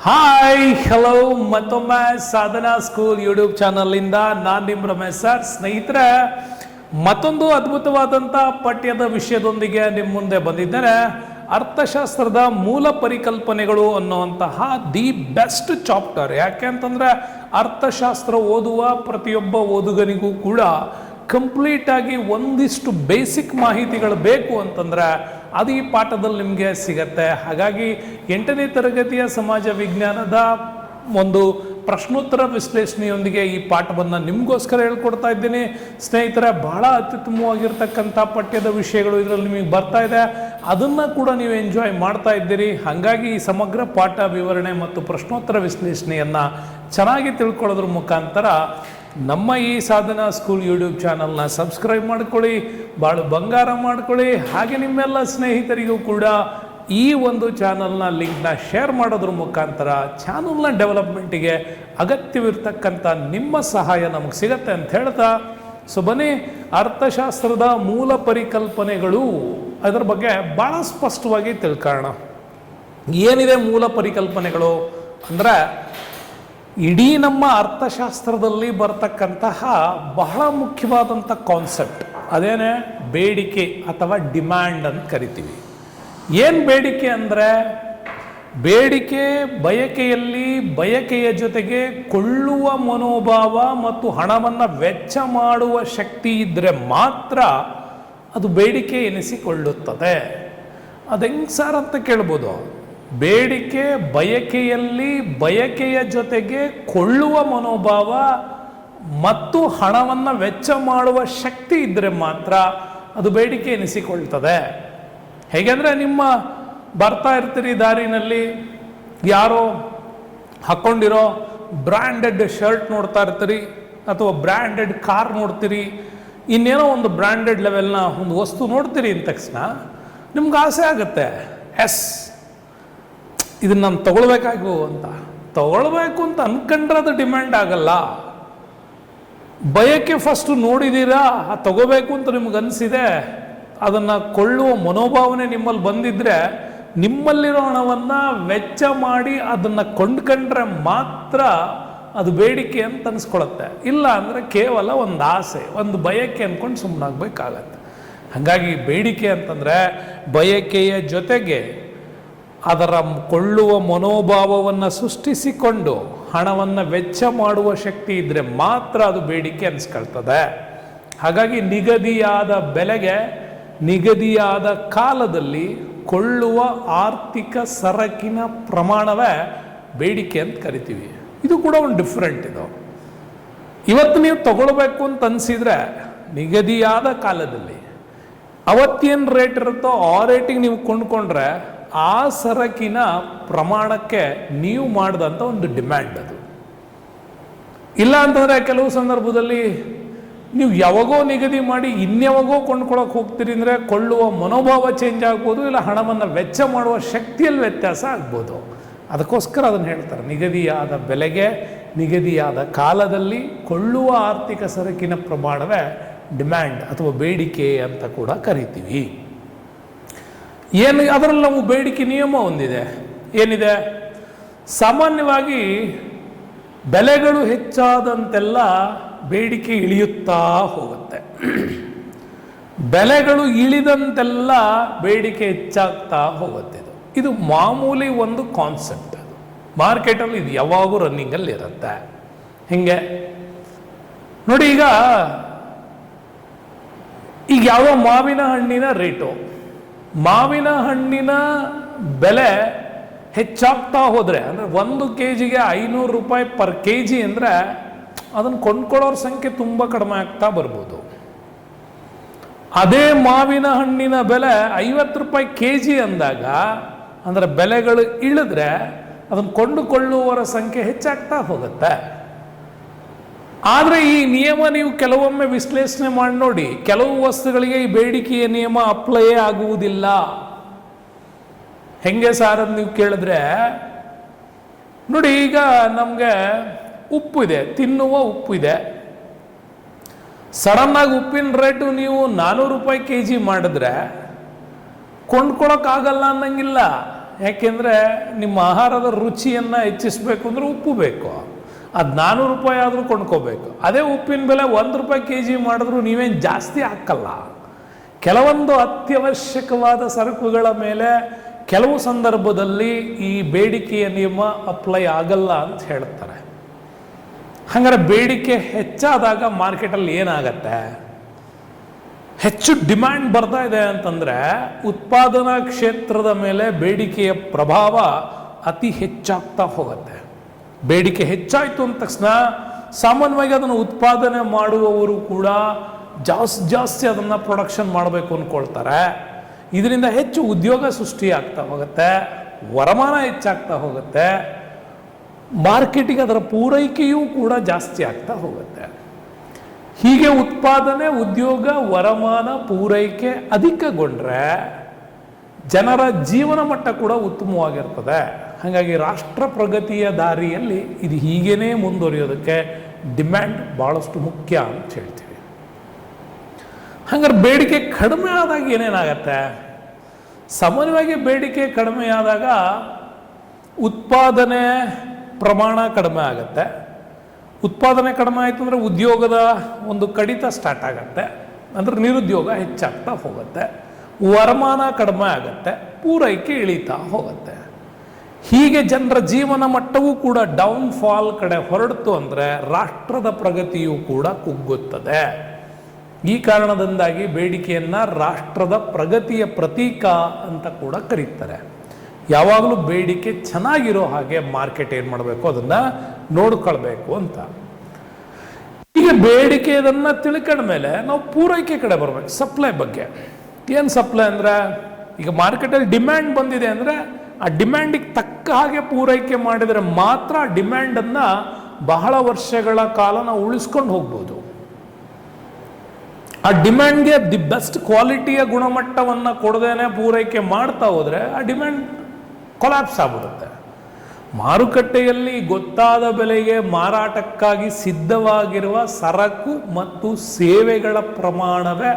Hi hello ಮತ್ತೊಮ್ಮೆ ಸಾಧನಾ school YouTube ಚಾನಲ್ನಿಂದ ನಾನು ನಿಮ್ಮ ರಮೇಶ್ ಸರ್. ಸ್ನೇಹಿತರೆ, ಮತ್ತೊಂದು ಅದ್ಭುತವಾದಂಥ ಪಠ್ಯದ ವಿಷಯದೊಂದಿಗೆ ನಿಮ್ಮ ಮುಂದೆ ಬಂದಿದ್ದಾರೆ. ಅರ್ಥಶಾಸ್ತ್ರದ ಮೂಲ ಪರಿಕಲ್ಪನೆಗಳು ಅನ್ನುವಂತಹ ದಿ ಬೆಸ್ಟ್ ಚಾಪ್ಟರ್. ಯಾಕೆ ಅಂತಂದರೆ ಅರ್ಥಶಾಸ್ತ್ರ ಓದುವ ಪ್ರತಿಯೊಬ್ಬ ಓದುಗನಿಗೂ ಕೂಡ ಕಂಪ್ಲೀಟ್ ಆಗಿ ಒಂದಿಷ್ಟು ಬೇಸಿಕ್ ಮಾಹಿತಿಗಳು ಬೇಕು ಅಂತಂದರೆ ಅದು ಈ ಪಾಠದಲ್ಲಿ ನಿಮಗೆ ಸಿಗತ್ತೆ. ಹಾಗಾಗಿ 8ನೇ ತರಗತಿಯ ಸಮಾಜ ವಿಜ್ಞಾನದ ಒಂದು ಪ್ರಶ್ನೋತ್ತರ ವಿಶ್ಲೇಷಣೆಯೊಂದಿಗೆ ಈ ಪಾಠವನ್ನು ನಿಮಗೋಸ್ಕರ ಹೇಳ್ಕೊಡ್ತಾ ಇದ್ದೀನಿ. ಸ್ನೇಹಿತರೆ, ಬಹಳ ಅತ್ಯುತ್ತಮವಾಗಿರ್ತಕ್ಕಂಥ ಪಠ್ಯದ ವಿಷಯಗಳು ಇದರಲ್ಲಿ ನಿಮಗೆ ಬರ್ತಾ ಇದೆ. ಅದನ್ನು ಕೂಡ ನೀವು ಎಂಜಾಯ್ ಮಾಡ್ತಾ ಇದ್ದೀರಿ. ಹಾಗಾಗಿ ಈ ಸಮಗ್ರ ಪಾಠ ವಿವರಣೆ ಮತ್ತು ಪ್ರಶ್ನೋತ್ತರ ವಿಶ್ಲೇಷಣೆಯನ್ನು ಚೆನ್ನಾಗಿ ತಿಳ್ಕೊಳ್ಳೋದ್ರ ಮುಖಾಂತರ ನಮ್ಮ ಈ ಸಾಧನಾ ಸ್ಕೂಲ್ ಯೂಟ್ಯೂಬ್ ಚಾನಲ್ನ ಸಬ್ಸ್ಕ್ರೈಬ್ ಮಾಡ್ಕೊಳ್ಳಿ, ಭಾಳ ಬಂಗಾರ ಮಾಡ್ಕೊಳ್ಳಿ. ಹಾಗೆ ನಿಮ್ಮೆಲ್ಲ ಸ್ನೇಹಿತರಿಗೂ ಕೂಡ ಈ ಒಂದು ಚಾನಲ್ನ ಲಿಂಕ್ನ ಶೇರ್ ಮಾಡೋದ್ರ ಮುಖಾಂತರ ಚಾನಲ್ನ ಡೆವಲಪ್ಮೆಂಟಿಗೆ ಅಗತ್ಯವಿರ್ತಕ್ಕಂಥ ನಿಮ್ಮ ಸಹಾಯ ನಮಗೆ ಸಿಗತ್ತೆ ಅಂತ ಹೇಳ್ತಾ, ಸೊ ಬನ್ನಿ, ಅರ್ಥಶಾಸ್ತ್ರದ ಮೂಲ ಪರಿಕಲ್ಪನೆಗಳು ಅದರ ಬಗ್ಗೆ ಭಾಳ ಸ್ಪಷ್ಟವಾಗಿ ತಿಳ್ಕೊಳ್ಳೋಣ. ಏನಿದೆ ಮೂಲ ಪರಿಕಲ್ಪನೆಗಳು ಅಂದರೆ, ಇಡೀ ನಮ್ಮ ಅರ್ಥಶಾಸ್ತ್ರದಲ್ಲಿ ಬರ್ತಕ್ಕಂತಹ ಬಹಳ ಮುಖ್ಯವಾದಂಥ ಕಾನ್ಸೆಪ್ಟ್ ಅದೇನೇ ಬೇಡಿಕೆ ಅಥವಾ ಡಿಮ್ಯಾಂಡ್ ಅಂತ ಕರಿತೀವಿ. ಏನು ಬೇಡಿಕೆ ಅಂದರೆ, ಬೇಡಿಕೆ ಬಯಕೆಯಲ್ಲಿ ಬಯಕೆಯ ಜೊತೆಗೆ ಕೊಳ್ಳುವ ಮನೋಭಾವ ಮತ್ತು ಹಣವನ್ನು ವೆಚ್ಚ ಮಾಡುವ ಶಕ್ತಿ ಇದ್ದರೆ ಮಾತ್ರ ಅದು ಬೇಡಿಕೆ ಎನಿಸಿಕೊಳ್ಳುತ್ತದೆ. ಅದು ಹೆಂಗೆ ಸರ್ ಅಂತ ಕೇಳ್ಬೋದು. ಬೇಡಿಕೆ ಬಯಕೆಯಲ್ಲಿ ಬಯಕೆಯ ಜೊತೆಗೆ ಕೊಳ್ಳುವ ಮನೋಭಾವ ಮತ್ತು ಹಣವನ್ನು ವೆಚ್ಚ ಮಾಡುವ ಶಕ್ತಿ ಇದ್ದರೆ ಮಾತ್ರ ಅದು ಬೇಡಿಕೆ ಎನಿಸಿಕೊಳ್ತದೆ. ಹೇಗೆಂದರೆ, ನಿಮ್ಮ ಬರ್ತಾ ಇರ್ತೀರಿ ದಾರಿನಲ್ಲಿ, ಯಾರೋ ಹಾಕ್ಕೊಂಡಿರೋ ಬ್ರ್ಯಾಂಡೆಡ್ ಶರ್ಟ್ ನೋಡ್ತಾ ಇರ್ತೀರಿ ಅಥವಾ ಬ್ರ್ಯಾಂಡೆಡ್ ಕಾರ್ ನೋಡ್ತೀರಿ, ಇನ್ನೇನೋ ಒಂದು ಬ್ರ್ಯಾಂಡೆಡ್ ಲೆವೆಲ್ನ ಒಂದು ವಸ್ತು ನೋಡ್ತೀರಿ ಅಂದ ತಕ್ಷಣ ನಿಮ್ಗೆ ಆಸೆ ಆಗುತ್ತೆ, ಎಸ್ ಇದನ್ನು ನಾನು ತಗೊಳ್ಬೇಕು ಅಂತ ಅಂದ್ಕೊಂಡ್ರೆ ಅದು ಡಿಮ್ಯಾಂಡ್ ಆಗಲ್ಲ. ಬಯಕೆ ಫಸ್ಟ್ ನೋಡಿದ್ದೀರಾ, ತಗೋಬೇಕು ಅಂತ ನಿಮ್ಗೆ ಅನಿಸಿದೆ, ಅದನ್ನು ಕೊಳ್ಳುವ ಮನೋಭಾವನೆ ನಿಮ್ಮಲ್ಲಿ ಬಂದಿದ್ರೆ ನಿಮ್ಮಲ್ಲಿರೋ ಹಣವನ್ನು ವೆಚ್ಚ ಮಾಡಿ ಅದನ್ನು ಕೊಂಡ್ಕೊಂಡ್ರೆ ಮಾತ್ರ ಅದು ಬೇಡಿಕೆ ಅಂತ ಅನಿಸ್ಕೊಳತ್ತೆ. ಇಲ್ಲ ಅಂದರೆ ಕೇವಲ ಒಂದು ಆಸೆ, ಒಂದು ಬಯಕೆ ಅಂದ್ಕೊಂಡು ಸುಮ್ಮನಾಗಬೇಕಾಗತ್ತೆ. ಹಾಗಾಗಿ ಬೇಡಿಕೆ ಅಂತಂದರೆ ಬಯಕೆಯ ಜೊತೆಗೆ ಅದರ ಕೊಳ್ಳುವ ಮನೋಭಾವವನ್ನು ಸೃಷ್ಟಿಸಿಕೊಂಡು ಹಣವನ್ನು ವೆಚ್ಚ ಮಾಡುವ ಶಕ್ತಿ ಇದ್ದರೆ ಮಾತ್ರ ಅದು ಬೇಡಿಕೆ ಅನಿಸ್ಕೊಳ್ತದೆ. ಹಾಗಾಗಿ ನಿಗದಿಯಾದ ಬೆಲೆಗೆ ನಿಗದಿಯಾದ ಕಾಲದಲ್ಲಿ ಕೊಳ್ಳುವ ಆರ್ಥಿಕ ಸರಕಿನ ಪ್ರಮಾಣವೇ ಬೇಡಿಕೆ ಅಂತ ಕರಿತೀವಿ. ಇದು ಕೂಡ ಒಂದು ಡಿಫ್ರೆಂಟ್. ಇದು ಇವತ್ತು ನೀವು ತಗೊಳ್ಬೇಕು ಅಂತ ಅನಿಸಿದರೆ ನಿಗದಿಯಾದ ಕಾಲದಲ್ಲಿ ಅವತ್ತೇನು ರೇಟ್ ಇರುತ್ತೋ ಆ ರೇಟಿಗೆ ನೀವು ಕೊಂಡ್ಕೊಂಡ್ರೆ ಆ ಸರಕಿನ ಪ್ರಮಾಣಕ್ಕೆ ನೀವು ಮಾಡಿದಂಥ ಒಂದು ಡಿಮ್ಯಾಂಡ್ ಅದು. ಇಲ್ಲ ಅಂತಂದರೆ ಕೆಲವು ಸಂದರ್ಭದಲ್ಲಿ ನೀವು ಯಾವಾಗೋ ನಿಗದಿ ಮಾಡಿ ಇನ್ಯಾವಾಗೋ ಕೊಂಡ್ಕೊಳ್ಳೋಕೆ ಹೋಗ್ತೀರಿ ಅಂದರೆ ಕೊಳ್ಳುವ ಮನೋಭಾವ ಚೇಂಜ್ ಆಗ್ಬೋದು, ಇಲ್ಲ ಹಣವನ್ನು ವೆಚ್ಚ ಮಾಡುವ ಶಕ್ತಿಯಲ್ಲಿ ವ್ಯತ್ಯಾಸ ಆಗ್ಬೋದು. ಅದಕ್ಕೋಸ್ಕರ ಅದನ್ನು ಹೇಳ್ತಾರೆ, ನಿಗದಿಯಾದ ಬೆಲೆಗೆ ನಿಗದಿಯಾದ ಕಾಲದಲ್ಲಿ ಕೊಳ್ಳುವ ಆರ್ಥಿಕ ಸರಕಿನ ಪ್ರಮಾಣವೇ ಡಿಮ್ಯಾಂಡ್ ಅಥವಾ ಬೇಡಿಕೆ ಅಂತ ಕೂಡ ಕರಿತೀವಿ. ಏನು ಅದರಲ್ಲಿ ನಾವು ಬೇಡಿಕೆ ನಿಯಮ ಒಂದಿದೆ. ಏನಿದೆ? ಸಾಮಾನ್ಯವಾಗಿ ಬೆಲೆಗಳು ಹೆಚ್ಚಾದಂತೆಲ್ಲ ಬೇಡಿಕೆ ಇಳಿಯುತ್ತಾ ಹೋಗುತ್ತೆ, ಬೆಲೆಗಳು ಇಳಿದಂತೆಲ್ಲ ಬೇಡಿಕೆ ಹೆಚ್ಚಾಗ್ತಾ ಹೋಗುತ್ತೆ. ಇದು ಮಾಮೂಲಿ ಒಂದು ಕಾನ್ಸೆಪ್ಟ್. ಅದು ಮಾರ್ಕೆಟಲ್ಲಿ ಇದು ಯಾವಾಗೂ ರನ್ನಿಂಗಲ್ಲಿ ಇರುತ್ತೆ. ಹಿಂಗೆ ನೋಡಿ, ಈಗ ಯಾವುದೋ ಮಾವಿನ ಹಣ್ಣಿನ ರೇಟು, ಮಾವಿನ ಹಣ್ಣಿನ ಬೆಲೆ ಹೆಚ್ಚಾಗ್ತಾ ಹೋದರೆ, ಅಂದರೆ 1 kgಗೆ 500 ರೂಪಾಯಿ ಪರ್ kg ಅಂದರೆ ಅದನ್ನು ಕೊಂಡ್ಕೊಳ್ಳೋರ ಸಂಖ್ಯೆ ತುಂಬ ಕಡಿಮೆ ಆಗ್ತಾ ಬರ್ಬೋದು. ಅದೇ ಮಾವಿನ ಹಣ್ಣಿನ ಬೆಲೆ 50 ರೂಪಾಯಿ kg ಅಂದಾಗ, ಅಂದರೆ ಬೆಲೆಗಳು ಇಳಿದ್ರೆ ಅದನ್ನು ಕೊಂಡುಕೊಳ್ಳುವವರ ಸಂಖ್ಯೆ ಹೆಚ್ಚಾಗ್ತಾ ಹೋಗುತ್ತೆ. ಆದರೆ ಈ ನಿಯಮ ನೀವು ಕೆಲವೊಮ್ಮೆ ವಿಶ್ಲೇಷಣೆ ಮಾಡಿ ನೋಡಿ, ಕೆಲವು ವಸ್ತುಗಳಿಗೆ ಈ ಬೇಡಿಕೆಯ ನಿಯಮ ಅಪ್ಲೈ ಆಗುವುದಿಲ್ಲ. ಹೆಂಗೆ ಸಾರ್ ಅಂತ ನೀವು ಕೇಳಿದ್ರೆ ನೋಡಿ, ಈಗ ನಮಗೆ ಉಪ್ಪು ಇದೆ, ತಿನ್ನುವ ಉಪ್ಪು ಇದೆ. ಸಡನ್ನಾಗಿ ಉಪ್ಪಿನ ರೇಟು ನೀವು 400 ರೂಪಾಯಿ kg ಮಾಡಿದ್ರೆ ಕೊಂಡ್ಕೊಳಕ್ಕಾಗಲ್ಲ ಅನ್ನಂಗಿಲ್ಲ. ಯಾಕೆಂದರೆ ನಿಮ್ಮ ಆಹಾರದ ರುಚಿಯನ್ನು ಹೆಚ್ಚಿಸಬೇಕು ಅಂದರೆ ಉಪ್ಪು ಬೇಕು. ಅದು 400 ರೂಪಾಯಿ ಆದರೂ ಕೊಂಡ್ಕೋಬೇಕು. ಅದೇ ಉಪ್ಪಿನ ಬೆಲೆ 1 ರೂಪಾಯಿ kg ಮಾಡಿದ್ರು ನೀವೇನು ಜಾಸ್ತಿ ಹಾಕಲ್ಲ. ಕೆಲವೊಂದು ಅತ್ಯವಶ್ಯಕವಾದ ಸರಕುಗಳ ಮೇಲೆ ಕೆಲವು ಸಂದರ್ಭದಲ್ಲಿ ಈ ಬೇಡಿಕೆಯ ನಿಯಮ ಅಪ್ಲೈ ಆಗಲ್ಲ ಅಂತ ಹೇಳ್ತಾರೆ. ಹಾಗಾದ್ರೆ ಬೇಡಿಕೆ ಹೆಚ್ಚಾದಾಗ ಮಾರ್ಕೆಟಲ್ಲಿ ಏನಾಗತ್ತೆ? ಹೆಚ್ಚು ಡಿಮ್ಯಾಂಡ್ ಬರ್ತಾ ಇದೆ ಅಂತಂದರೆ ಉತ್ಪಾದನಾ ಕ್ಷೇತ್ರದ ಮೇಲೆ ಬೇಡಿಕೆಯ ಪ್ರಭಾವ ಅತಿ ಹೆಚ್ಚಾಗ್ತಾ ಹೋಗುತ್ತೆ. ಬೇಡಿಕೆ ಹೆಚ್ಚಾಯಿತು ಅಂದ ತಕ್ಷಣ ಸಾಮಾನ್ಯವಾಗಿ ಅದನ್ನು ಉತ್ಪಾದನೆ ಮಾಡುವವರು ಕೂಡ ಜಾಸ್ತಿ ಅದನ್ನು ಪ್ರೊಡಕ್ಷನ್ ಮಾಡಬೇಕು ಅಂದ್ಕೊಳ್ತಾರೆ. ಇದರಿಂದ ಹೆಚ್ಚು ಉದ್ಯೋಗ ಸೃಷ್ಟಿಯಾಗ್ತಾ ಹೋಗುತ್ತೆ, ವರಮಾನ ಹೆಚ್ಚಾಗ್ತಾ ಹೋಗುತ್ತೆ, ಮಾರ್ಕೆಟಿಗೆ ಅದರ ಪೂರೈಕೆಯೂ ಕೂಡ ಜಾಸ್ತಿ ಆಗ್ತಾ ಹೋಗುತ್ತೆ. ಹೀಗೆ ಉತ್ಪಾದನೆ, ಉದ್ಯೋಗ, ವರಮಾನ, ಪೂರೈಕೆ ಅಧಿಕಗೊಂಡ್ರೆ ಜನರ ಜೀವನ ಮಟ್ಟ ಕೂಡ ಉತ್ತಮವಾಗಿರ್ತದೆ. ಹಾಗಾಗಿ ರಾಷ್ಟ್ರ ಪ್ರಗತಿಯ ದಾರಿಯಲ್ಲಿ ಇದು ಹೀಗೇನೇ ಮುಂದುವರಿಯೋದಕ್ಕೆ ಡಿಮ್ಯಾಂಡ್ ಭಾಳಷ್ಟು ಮುಖ್ಯ ಅಂತ ಹೇಳ್ತೀವಿ. ಹಾಗಾದ್ರೆ ಬೇಡಿಕೆ ಕಡಿಮೆ ಆದಾಗ ಏನೇನಾಗತ್ತೆ? ಸಾಮಾನ್ಯವಾಗಿ ಬೇಡಿಕೆ ಕಡಿಮೆ ಆದಾಗ ಉತ್ಪಾದನೆ ಪ್ರಮಾಣ ಕಡಿಮೆ ಆಗುತ್ತೆ. ಉತ್ಪಾದನೆ ಕಡಿಮೆ ಆಯಿತು ಅಂದರೆ ಉದ್ಯೋಗದ ಒಂದು ಕಡಿತ ಸ್ಟಾರ್ಟ್ ಆಗುತ್ತೆ, ಅಂದರೆ ನಿರುದ್ಯೋಗ ಹೆಚ್ಚಾಗ್ತಾ ಹೋಗುತ್ತೆ, ವರಮಾನ ಕಡಿಮೆ ಆಗುತ್ತೆ, ಪೂರೈಕೆ ಇಳಿತಾ ಹೋಗುತ್ತೆ. ಹೀಗೆ ಜನರ ಜೀವನ ಮಟ್ಟವೂ ಕೂಡ ಡೌನ್ಫಾಲ್ ಕಡೆ ಹೊರಡ್ತು ಅಂದರೆ ರಾಷ್ಟ್ರದ ಪ್ರಗತಿಯೂ ಕೂಡ ಕುಗ್ಗುತ್ತದೆ. ಈ ಕಾರಣದಿಂದಾಗಿ ಬೇಡಿಕೆಯನ್ನು ರಾಷ್ಟ್ರದ ಪ್ರಗತಿಯ ಪ್ರತೀಕ ಅಂತ ಕೂಡ ಕರೀತಾರೆ. ಯಾವಾಗಲೂ ಬೇಡಿಕೆ ಚೆನ್ನಾಗಿರೋ ಹಾಗೆ ಮಾರ್ಕೆಟ್ ಏನು ಮಾಡಬೇಕು, ಅದನ್ನು ನೋಡ್ಕೊಳ್ಬೇಕು ಅಂತ. ಈಗ ಬೇಡಿಕೆ ಅದನ್ನು ತಿಳ್ಕೊಂಡ ಮೇಲೆ ನಾವು ಪೂರೈಕೆ ಕಡೆ ಬರಬೇಕು. ಸಪ್ಲೈ ಬಗ್ಗೆ ಏನು ಸಪ್ಲೈ ಅಂದರೆ, ಈಗ ಮಾರ್ಕೆಟಲ್ಲಿ ಡಿಮ್ಯಾಂಡ್ ಬಂದಿದೆ ಅಂದರೆ ಆ ಡಿಮ್ಯಾಂಡಿಗೆ ತಕ್ಕ ಹಾಗೆ ಪೂರೈಕೆ ಮಾಡಿದರೆ ಮಾತ್ರ ಆ ಡಿಮ್ಯಾಂಡನ್ನು ಬಹಳ ವರ್ಷಗಳ ಕಾಲ ನಾವು ಉಳಿಸ್ಕೊಂಡು ಹೋಗ್ಬೋದು. ಆ ಡಿಮ್ಯಾಂಡ್ಗೆ ದಿ ಬೆಸ್ಟ್ ಕ್ವಾಲಿಟಿಯ ಗುಣಮಟ್ಟವನ್ನು ಕೊಡದೇನೆ ಪೂರೈಕೆ ಮಾಡ್ತಾ ಹೋದರೆ ಆ ಡಿಮ್ಯಾಂಡ್ ಕೊಲ್ಯಾಪ್ಸ್ ಆಗ್ಬಿಡುತ್ತೆ. ಮಾರುಕಟ್ಟೆಯಲ್ಲಿ ಗೊತ್ತಾದ ಬೆಲೆಗೆ ಮಾರಾಟಕ್ಕಾಗಿ ಸಿದ್ಧವಾಗಿರುವ ಸರಕು ಮತ್ತು ಸೇವೆಗಳ ಪ್ರಮಾಣವೇ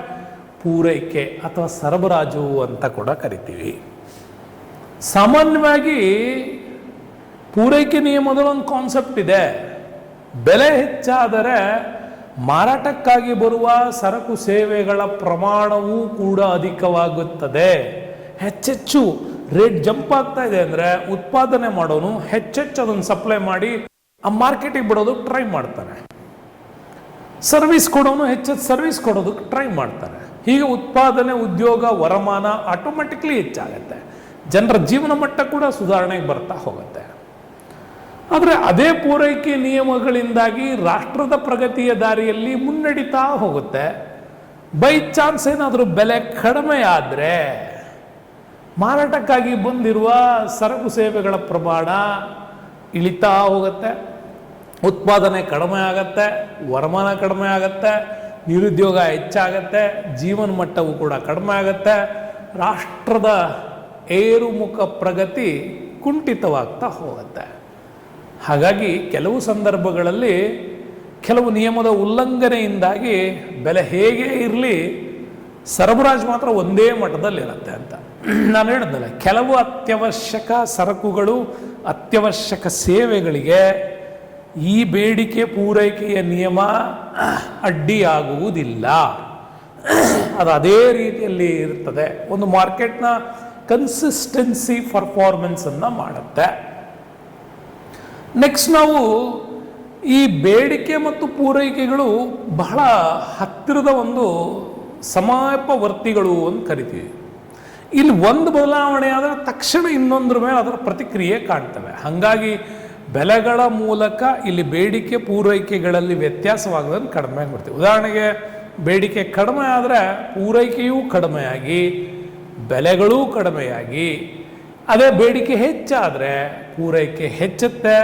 ಪೂರೈಕೆ ಅಥವಾ ಸರಬರಾಜು ಅಂತ ಕೂಡ ಕರಿತೀವಿ. ಸಾಮಾನ್ಯವಾಗಿ ಪೂರೈಕೆ ನಿಯಮದಲ್ಲಿ ಒಂದು ಕಾನ್ಸೆಪ್ಟ್ ಇದೆ. ಬೆಲೆ ಹೆಚ್ಚಾದರೆ ಮಾರಾಟಕ್ಕಾಗಿ ಬರುವ ಸರಕು ಸೇವೆಗಳ ಪ್ರಮಾಣವೂ ಕೂಡ ಅಧಿಕವಾಗುತ್ತದೆ. ಹೆಚ್ಚೆಚ್ಚು ರೇಟ್ ಜಂಪ್ ಆಗ್ತಾ ಇದೆ ಅಂದರೆ ಉತ್ಪಾದನೆ ಮಾಡೋನು ಹೆಚ್ಚೆಚ್ಚು ಅದನ್ನು ಸಪ್ಲೈ ಮಾಡಿ ಆ ಮಾರ್ಕೆಟಿಗೆ ಬಿಡೋದಕ್ಕೆ ಟ್ರೈ ಮಾಡ್ತಾನೆ. ಸರ್ವಿಸ್ ಕೊಡೋನು ಹೆಚ್ಚೆಚ್ಚು ಸರ್ವಿಸ್ ಕೊಡೋದಕ್ಕೆ ಟ್ರೈ ಮಾಡ್ತಾನೆ. ಹೀಗೆ ಉತ್ಪಾದನೆ, ಉದ್ಯೋಗ, ವರಮಾನ ಆಟೋಮೆಟಿಕ್ಲಿ ಹೆಚ್ಚಾಗುತ್ತೆ. ಜನರ ಜೀವನ ಮಟ್ಟ ಕೂಡ ಸುಧಾರಣೆಗೆ ಬರ್ತಾ ಹೋಗುತ್ತೆ. ಆದರೆ ಅದೇ ಪೂರೈಕೆ ನಿಯಮಗಳಿಂದಾಗಿ ರಾಷ್ಟ್ರದ ಪ್ರಗತಿಯ ದಾರಿಯಲ್ಲಿ ಮುನ್ನಡೀತಾ ಹೋಗುತ್ತೆ. ಬೈ ಚಾನ್ಸ್ ಏನಾದರೂ ಬೆಲೆ ಕಡಿಮೆ ಆದರೆ ಮಾರಾಟಕ್ಕಾಗಿ ಬಂದಿರುವ ಸರಕು ಸೇವೆಗಳ ಪ್ರಮಾಣ ಇಳಿತಾ ಹೋಗುತ್ತೆ, ಉತ್ಪಾದನೆ ಕಡಿಮೆ ಆಗತ್ತೆ, ವರಮಾನ ಕಡಿಮೆ ಆಗತ್ತೆ, ನಿರುದ್ಯೋಗ ಹೆಚ್ಚಾಗತ್ತೆ, ಜೀವನ ಮಟ್ಟವೂ ಕೂಡ ಕಡಿಮೆ ಆಗತ್ತೆ, ರಾಷ್ಟ್ರದ ಏರುಮುಖ ಪ್ರಗತಿ ಕುಂಠಿತವಾಗ್ತಾ ಹೋಗುತ್ತೆ. ಹಾಗಾಗಿ ಕೆಲವು ಸಂದರ್ಭಗಳಲ್ಲಿ ಕೆಲವು ನಿಯಮದ ಉಲ್ಲಂಘನೆಯಿಂದಾಗಿ ಬೆಲೆ ಹೇಗೆ ಇರಲಿ ಸರಬರಾಜು ಮಾತ್ರ ಒಂದೇ ಮಟ್ಟದಲ್ಲಿರುತ್ತೆ ಅಂತ ನಾನು ಹೇಳಿದ್ನಲ್ಲ. ಕೆಲವು ಅತ್ಯವಶ್ಯಕ ಸರಕುಗಳು, ಅತ್ಯವಶ್ಯಕ ಸೇವೆಗಳಿಗೆ ಈ ಬೇಡಿಕೆ ಪೂರೈಕೆಯ ನಿಯಮ ಅಡ್ಡಿಯಾಗುವುದಿಲ್ಲ. ಅದು ಅದೇ ರೀತಿಯಲ್ಲಿ ಇರ್ತದೆ. ಒಂದು ಮಾರ್ಕೆಟ್ನ ಕನ್ಸಿಸ್ಟೆನ್ಸಿ ಪರ್ಫಾರ್ಮೆನ್ಸನ್ನು ಮಾಡುತ್ತೆ. ನೆಕ್ಸ್ಟ್ ನಾವು ಈ ಬೇಡಿಕೆ ಮತ್ತು ಪೂರೈಕೆಗಳು ಬಹಳ ಹತ್ತಿರದ ಒಂದು ಸಮೀಪವರ್ತಿಗಳು ಅಂತ ಕರಿತೀವಿ. ಇಲ್ಲಿ ಒಂದು ಬದಲಾವಣೆ ಆದರೆ ತಕ್ಷಣ ಇನ್ನೊಂದ್ರ ಮೇಲೆ ಅದರ ಪ್ರತಿಕ್ರಿಯೆ ಕಾಣ್ತವೆ. ಹಾಗಾಗಿ ಬೆಲೆಗಳ ಮೂಲಕ ಇಲ್ಲಿ ಬೇಡಿಕೆ ಪೂರೈಕೆಗಳಲ್ಲಿ ವ್ಯತ್ಯಾಸವಾಗೋದನ್ನು ಕಡಿಮೆ ಮಾಡ್ತೀವಿ. ಉದಾಹರಣೆಗೆ ಬೇಡಿಕೆ ಕಡಿಮೆ ಆದರೆ ಪೂರೈಕೆಯೂ ಕಡಿಮೆಯಾಗಿ ಬೆಲೆಗಳೂ ಕಡಿಮೆಯಾಗಿ, ಅದೇ ಬೇಡಿಕೆ ಹೆಚ್ಚಾದರೆ ಪೂರೈಕೆ ಹೆಚ್ಚುತ್ತೆ,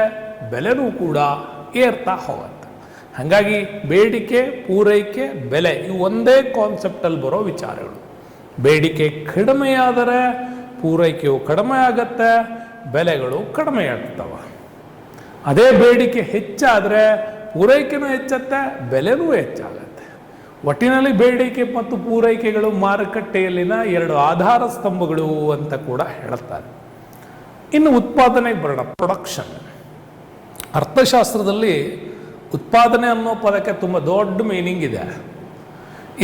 ಬೆಲೆನೂ ಕೂಡ ಏರ್ತಾ ಹೋಗುತ್ತೆ. ಹಾಗಾಗಿ ಬೇಡಿಕೆ, ಪೂರೈಕೆ, ಬೆಲೆ ಇವು ಒಂದೇ ಕಾನ್ಸೆಪ್ಟಲ್ಲಿ ಬರೋ ವಿಚಾರಗಳು. ಬೇಡಿಕೆ ಕಡಿಮೆಯಾದರೆ ಪೂರೈಕೆಯು ಕಡಿಮೆ ಆಗತ್ತೆ, ಬೆಲೆಗಳು ಕಡಿಮೆ ಆಗ್ತವೆ. ಅದೇ ಬೇಡಿಕೆ ಹೆಚ್ಚಾದರೆ ಪೂರೈಕೆನೂ ಹೆಚ್ಚುತ್ತೆ, ಬೆಲೆನೂ ಹೆಚ್ಚಾಗತ್ತೆ. ಒಟ್ಟಿನಲ್ಲಿ ಬೇಡಿಕೆ ಮತ್ತು ಪೂರೈಕೆಗಳು ಮಾರುಕಟ್ಟೆಯಲ್ಲಿನ ಎರಡು ಆಧಾರ ಸ್ತಂಭಗಳು ಅಂತ ಕೂಡ ಹೇಳ್ತಾರೆ. ಇನ್ನು ಉತ್ಪಾದನೆಗೆ ಬರೋಣ, ಪ್ರೊಡಕ್ಷನ್. ಅರ್ಥಶಾಸ್ತ್ರದಲ್ಲಿ ಉತ್ಪಾದನೆ ಅನ್ನೋ ಪದಕ್ಕೆ ತುಂಬ ದೊಡ್ಡ ಮೀನಿಂಗ್ ಇದೆ.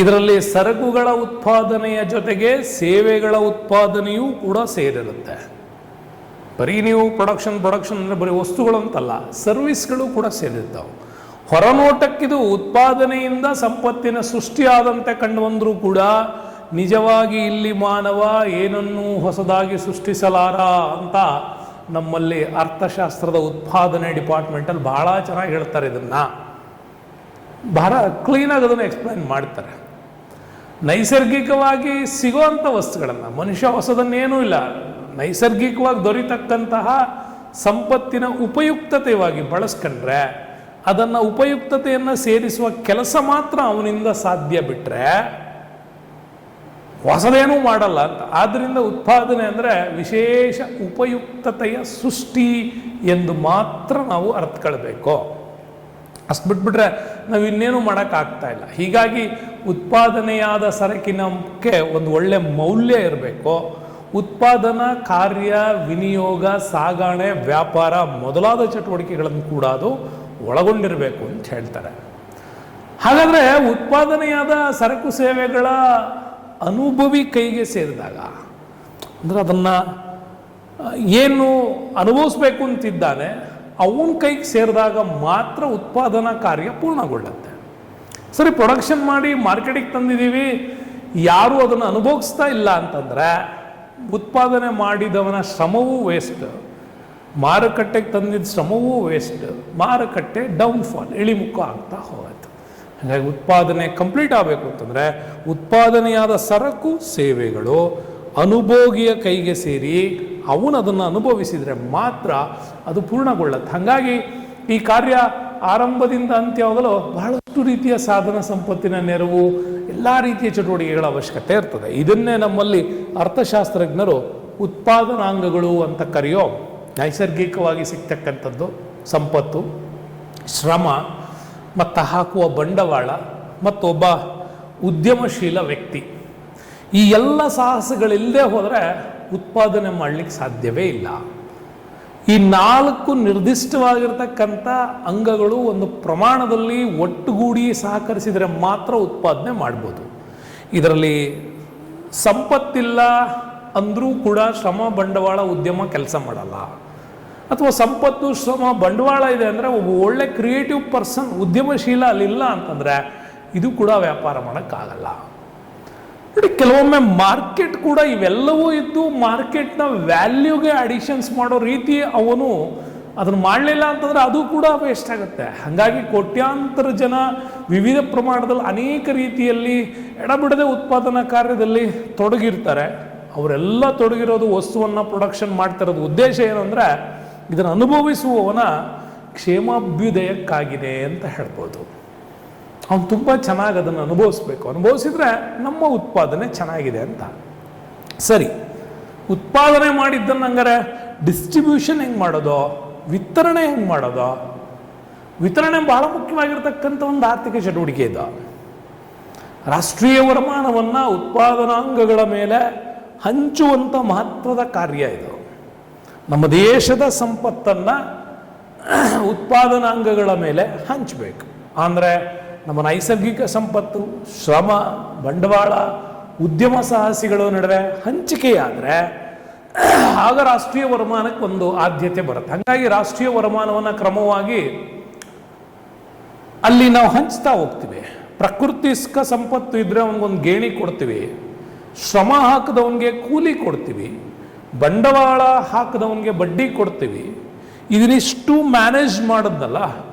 ಇದರಲ್ಲಿ ಸರಕುಗಳ ಉತ್ಪಾದನೆಯ ಜೊತೆಗೆ ಸೇವೆಗಳ ಉತ್ಪಾದನೆಯೂ ಕೂಡ ಸೇರಿರುತ್ತೆ. ಬರೀ ನೀವು ಪ್ರೊಡಕ್ಷನ್ ಅಂದರೆ ಬರೀ ವಸ್ತುಗಳು ಅಂತಲ್ಲ, ಸರ್ವಿಸ್ಗಳು ಕೂಡ ಸೇರಿರ್ತಾವೆ. ಹೊರನೋಟಕ್ಕಿದು ಉತ್ಪಾದನೆಯಿಂದ ಸಂಪತ್ತಿನ ಸೃಷ್ಟಿಯಾದಂತೆ ಕಂಡುಬಂದರೂ ಕೂಡ ನಿಜವಾಗಿ ಇಲ್ಲಿ ಮಾನವ ಏನನ್ನೂ ಹೊಸದಾಗಿ ಸೃಷ್ಟಿಸಲಾರ ಅಂತ ನಮ್ಮಲ್ಲಿ ಅರ್ಥಶಾಸ್ತ್ರದ ಉತ್ಪಾದನೆ ಡಿಪಾರ್ಟ್ಮೆಂಟಲ್ಲಿ ಬಹಳ ಚೆನ್ನಾಗಿ ಹೇಳ್ತಾರೆ. ಇದನ್ನು ಬಹಳ ಕ್ಲೀನಾಗಿ ಅದನ್ನು ಎಕ್ಸ್ಪ್ಲೈನ್ ಮಾಡ್ತಾರೆ. ನೈಸರ್ಗಿಕವಾಗಿ ಸಿಗೋವಂಥ ವಸ್ತುಗಳನ್ನು, ಮನುಷ್ಯ ಹೊಸದನ್ನೇನೂ ಇಲ್ಲ, ನೈಸರ್ಗಿಕವಾಗಿ ದೊರೀತಕ್ಕಂತಹ ಸಂಪತ್ತಿನ ಉಪಯುಕ್ತತೆಯಾಗಿ ಬಳಸ್ಕೊಂಡ್ರೆ ಅದನ್ನು ಉಪಯುಕ್ತತೆಯನ್ನು ಸೇರಿಸುವ ಕೆಲಸ ಮಾತ್ರ ಅವನಿಂದ ಸಾಧ್ಯ, ಬಿಟ್ಟರೆ ಹೊಸದೇನೂ ಮಾಡಲ್ಲ ಅಂತ. ಆದ್ದರಿಂದ ಉತ್ಪಾದನೆ ಅಂದರೆ ವಿಶೇಷ ಉಪಯುಕ್ತತೆಯ ಸೃಷ್ಟಿ ಎಂದು ಮಾತ್ರ ನಾವು ಅರ್ಥಕೊಳ್ಬೇಕು. ಅಷ್ಟು ಬಿಟ್ಬಿಟ್ರೆ ನಾವು ಇನ್ನೇನು ಮಾಡೋಕ್ಕಾಗ್ತಾ ಇಲ್ಲ. ಹೀಗಾಗಿ ಉತ್ಪಾದನೆಯಾದ ಸರಕಿನಕ್ಕೆ ಒಂದು ಒಳ್ಳೆ ಮೌಲ್ಯ ಇರಬೇಕು. ಉತ್ಪಾದನಾ ಕಾರ್ಯ, ವಿನಿಯೋಗ, ಸಾಗಣೆ, ವ್ಯಾಪಾರ ಮೊದಲಾದ ಚಟುವಟಿಕೆಗಳನ್ನು ಕೂಡ ಅದು ಒಳಗೊಂಡಿರಬೇಕು ಅಂತ ಹೇಳ್ತಾರೆ. ಹಾಗಾದರೆ ಉತ್ಪಾದನೆಯಾದ ಸರಕು ಸೇವೆಗಳ ಅನುಭವಿ ಕೈಗೆ ಸೇರಿದಾಗ, ಅಂದರೆ ಅದನ್ನು ಏನು ಅನುಭವಿಸ್ಬೇಕು ಅಂತಿದ್ದಾನೆ ಅವನ ಕೈಗೆ ಸೇರಿದಾಗ ಮಾತ್ರ ಉತ್ಪಾದನಾ ಕಾರ್ಯ ಪೂರ್ಣಗೊಳ್ಳುತ್ತೆ. ಸರಿ, ಪ್ರೊಡಕ್ಷನ್ ಮಾಡಿ ಮಾರ್ಕೆಟಿಗೆ ತಂದಿದ್ದೀವಿ, ಯಾರೂ ಅದನ್ನು ಅನುಭವಿಸ್ತಾ ಇಲ್ಲ ಅಂತಂದರೆ ಉತ್ಪಾದನೆ ಮಾಡಿದವನ ಶ್ರಮವೂ ವೇಸ್ಟ್, ಮಾರುಕಟ್ಟೆಗೆ ತಂದಿದ್ದ ಶ್ರಮವೂ ವೇಸ್ಟ್, ಮಾರುಕಟ್ಟೆ ಡೌನ್ಫಾಲ್, ಇಳಿಮುಖ ಆಗ್ತಾ ಹೋಗುತ್ತೆ. ಹಾಗಾಗಿ ಉತ್ಪಾದನೆ ಕಂಪ್ಲೀಟ್ ಆಗಬೇಕು ಅಂತಂದರೆ ಉತ್ಪಾದನೆಯಾದ ಸರಕು ಸೇವೆಗಳು ಅನುಭೋಗಿಯ ಕೈಗೆ ಸೇರಿ ಅವನು ಅದನ್ನು ಅನುಭವಿಸಿದರೆ ಮಾತ್ರ ಅದು ಪೂರ್ಣಗೊಳ್ಳುತ್ತೆ. ಹಾಗಾಗಿ ಈ ಕಾರ್ಯ ಆರಂಭದಿಂದ ಅಂತ್ಯವಾಗಲು ಬಹಳಷ್ಟು ರೀತಿಯ ಸಾಧನ ಸಂಪತ್ತಿನ ನೆರವು, ಎಲ್ಲ ರೀತಿಯ ಚಟುವಟಿಕೆಗಳ ಅವಶ್ಯಕತೆ ಇರ್ತದೆ. ಇದನ್ನೇ ನಮ್ಮಲ್ಲಿ ಅರ್ಥಶಾಸ್ತ್ರಜ್ಞರು ಉತ್ಪಾದನಾಂಗಗಳು ಅಂತ ಕರೆಯೋ ನೈಸರ್ಗಿಕವಾಗಿ ಸಿಗ್ತಕ್ಕಂಥದ್ದು ಸಂಪತ್ತು, ಶ್ರಮ ಮತ್ತು ಹಾಕುವ ಬಂಡವಾಳ ಮತ್ತೊಬ್ಬ ಉದ್ಯಮಶೀಲ ವ್ಯಕ್ತಿ, ಈ ಎಲ್ಲ ಸಾಹಸಗಳಿಲ್ಲದೆ ಹೋದರೆ ಉತ್ಪಾದನೆ ಮಾಡಲಿಕ್ಕೆ ಸಾಧ್ಯವೇ ಇಲ್ಲ. ಈ 4 ನಿರ್ದಿಷ್ಟವಾಗಿರ್ತಕ್ಕಂಥ ಅಂಗಗಳು ಒಂದು ಪ್ರಮಾಣದಲ್ಲಿ ಒಟ್ಟುಗೂಡಿ ಸಹಕರಿಸಿದರೆ ಮಾತ್ರ ಉತ್ಪಾದನೆ ಮಾಡ್ಬೋದು. ಇದರಲ್ಲಿ ಸಂಪತ್ತಿಲ್ಲ ಅಂದರೂ ಕೂಡ ಶ್ರಮ, ಬಂಡವಾಳ, ಉದ್ಯಮ ಕೆಲಸ ಮಾಡಲ್ಲ. ಅಥವಾ ಸಂಪತ್ತು, ಶ್ರಮ, ಬಂಡವಾಳ ಇದೆ ಅಂದರೆ ಒಬ್ಬ ಒಳ್ಳೆ ಕ್ರಿಯೇಟಿವ್ ಪರ್ಸನ್, ಉದ್ಯಮಶೀಲ ಅಲ್ಲಿಲ್ಲ ಅಂತಂದರೆ ಇದು ಕೂಡ ವ್ಯಾಪಾರ ಮಾಡೋಕ್ಕಾಗಲ್ಲ. ನೋಡಿ, ಕೆಲವೊಮ್ಮೆ ಮಾರ್ಕೆಟ್ ಕೂಡ ಇವೆಲ್ಲವೂ ಇದ್ದು ಮಾರ್ಕೆಟ್ನ ವ್ಯಾಲ್ಯೂಗೆ ಅಡಿಷನ್ಸ್ ಮಾಡೋ ರೀತಿ ಅವನು ಅದನ್ನು ಮಾಡಲಿಲ್ಲ ಅಂತಂದರೆ ಅದು ಕೂಡ ವೇಸ್ಟ್ ಆಗುತ್ತೆ. ಹಾಗಾಗಿ ಕೋಟ್ಯಾಂತರ ಜನ ವಿವಿಧ ಪ್ರಮಾಣದಲ್ಲಿ ಅನೇಕ ರೀತಿಯಲ್ಲಿ ಎಡಬಿಡದೆ ಉತ್ಪಾದನಾ ಕಾರ್ಯದಲ್ಲಿ ತೊಡಗಿರ್ತಾರೆ. ಅವರೆಲ್ಲ ತೊಡಗಿರೋದು ವಸ್ತುವನ್ನು ಪ್ರೊಡಕ್ಷನ್ ಮಾಡ್ತಿರೋದು ಉದ್ದೇಶ ಏನಂದರೆ ಇದನ್ನು ಅನುಭವಿಸುವವನ ಕ್ಷೇಮಾಭ್ಯುದಯಕ್ಕಾಗಿದೆ ಅಂತ ಹೇಳ್ಬೋದು. ಅವನು ತುಂಬ ಚೆನ್ನಾಗಿ ಅದನ್ನು ಅನುಭವಿಸ್ಬೇಕು, ಅನುಭವಿಸಿದ್ರೆ ನಮ್ಮ ಉತ್ಪಾದನೆ ಚೆನ್ನಾಗಿದೆ ಅಂತ. ಸರಿ, ಉತ್ಪಾದನೆ ಮಾಡಿದ್ದನ್ನು ಹಂಗಾರೆ ಡಿಸ್ಟ್ರಿಬ್ಯೂಷನ್ ಹೆಂಗೆ ಮಾಡೋದು, ವಿತರಣೆ ಹೆಂಗೆ ಮಾಡೋದು? ವಿತರಣೆ ಬಹಳ ಮುಖ್ಯವಾಗಿರ್ತಕ್ಕಂಥ ಒಂದು ಆರ್ಥಿಕ ಚಟುವಟಿಕೆ ಇದು. ರಾಷ್ಟ್ರೀಯ ವರಮಾನವನ್ನು ಉತ್ಪಾದನಾಂಗಗಳ ಮೇಲೆ ಹಂಚುವಂಥ ಮಹತ್ವದ ಕಾರ್ಯ ಇದು. ನಮ್ಮ ದೇಶದ ಸಂಪತ್ತನ್ನು ಉತ್ಪಾದನಾಂಗಗಳ ಮೇಲೆ ಹಂಚಬೇಕು. ಅಂದರೆ ನಮ್ಮ ನೈಸರ್ಗಿಕ ಸಂಪತ್ತು, ಶ್ರಮ, ಬಂಡವಾಳ, ಉದ್ಯಮ ಸಾಹಸಿಗಳ ನಡುವೆ ಹಂಚಿಕೆಯಾದರೆ ಆಗ ರಾಷ್ಟ್ರೀಯ ವರಮಾನಕ್ಕೆ ಒಂದು ಆದ್ಯತೆ ಬರುತ್ತೆ. ಹಾಗಾಗಿ ರಾಷ್ಟ್ರೀಯ ವರಮಾನವನ್ನು ಕ್ರಮವಾಗಿ ಅಲ್ಲಿ ನಾವು ಹಂಚ್ತಾ ಹೋಗ್ತೀವಿ. ಪ್ರಕೃತಿಸ್ಕ ಸಂಪತ್ತು ಇದ್ದರೆ ಅವನಿಗೊಂದು ಗೇಣಿ ಕೊಡ್ತೀವಿ, ಶ್ರಮ ಹಾಕಿದವನಿಗೆ ಕೂಲಿ ಕೊಡ್ತೀವಿ, ಬಂಡವಾಳ ಹಾಕಿದವನಿಗೆ ಬಡ್ಡಿ ಕೊಡ್ತೀವಿ. ಇದನ್ನಿಷ್ಟು ಮ್ಯಾನೇಜ್ ಮಾಡೋದಲ್ಲ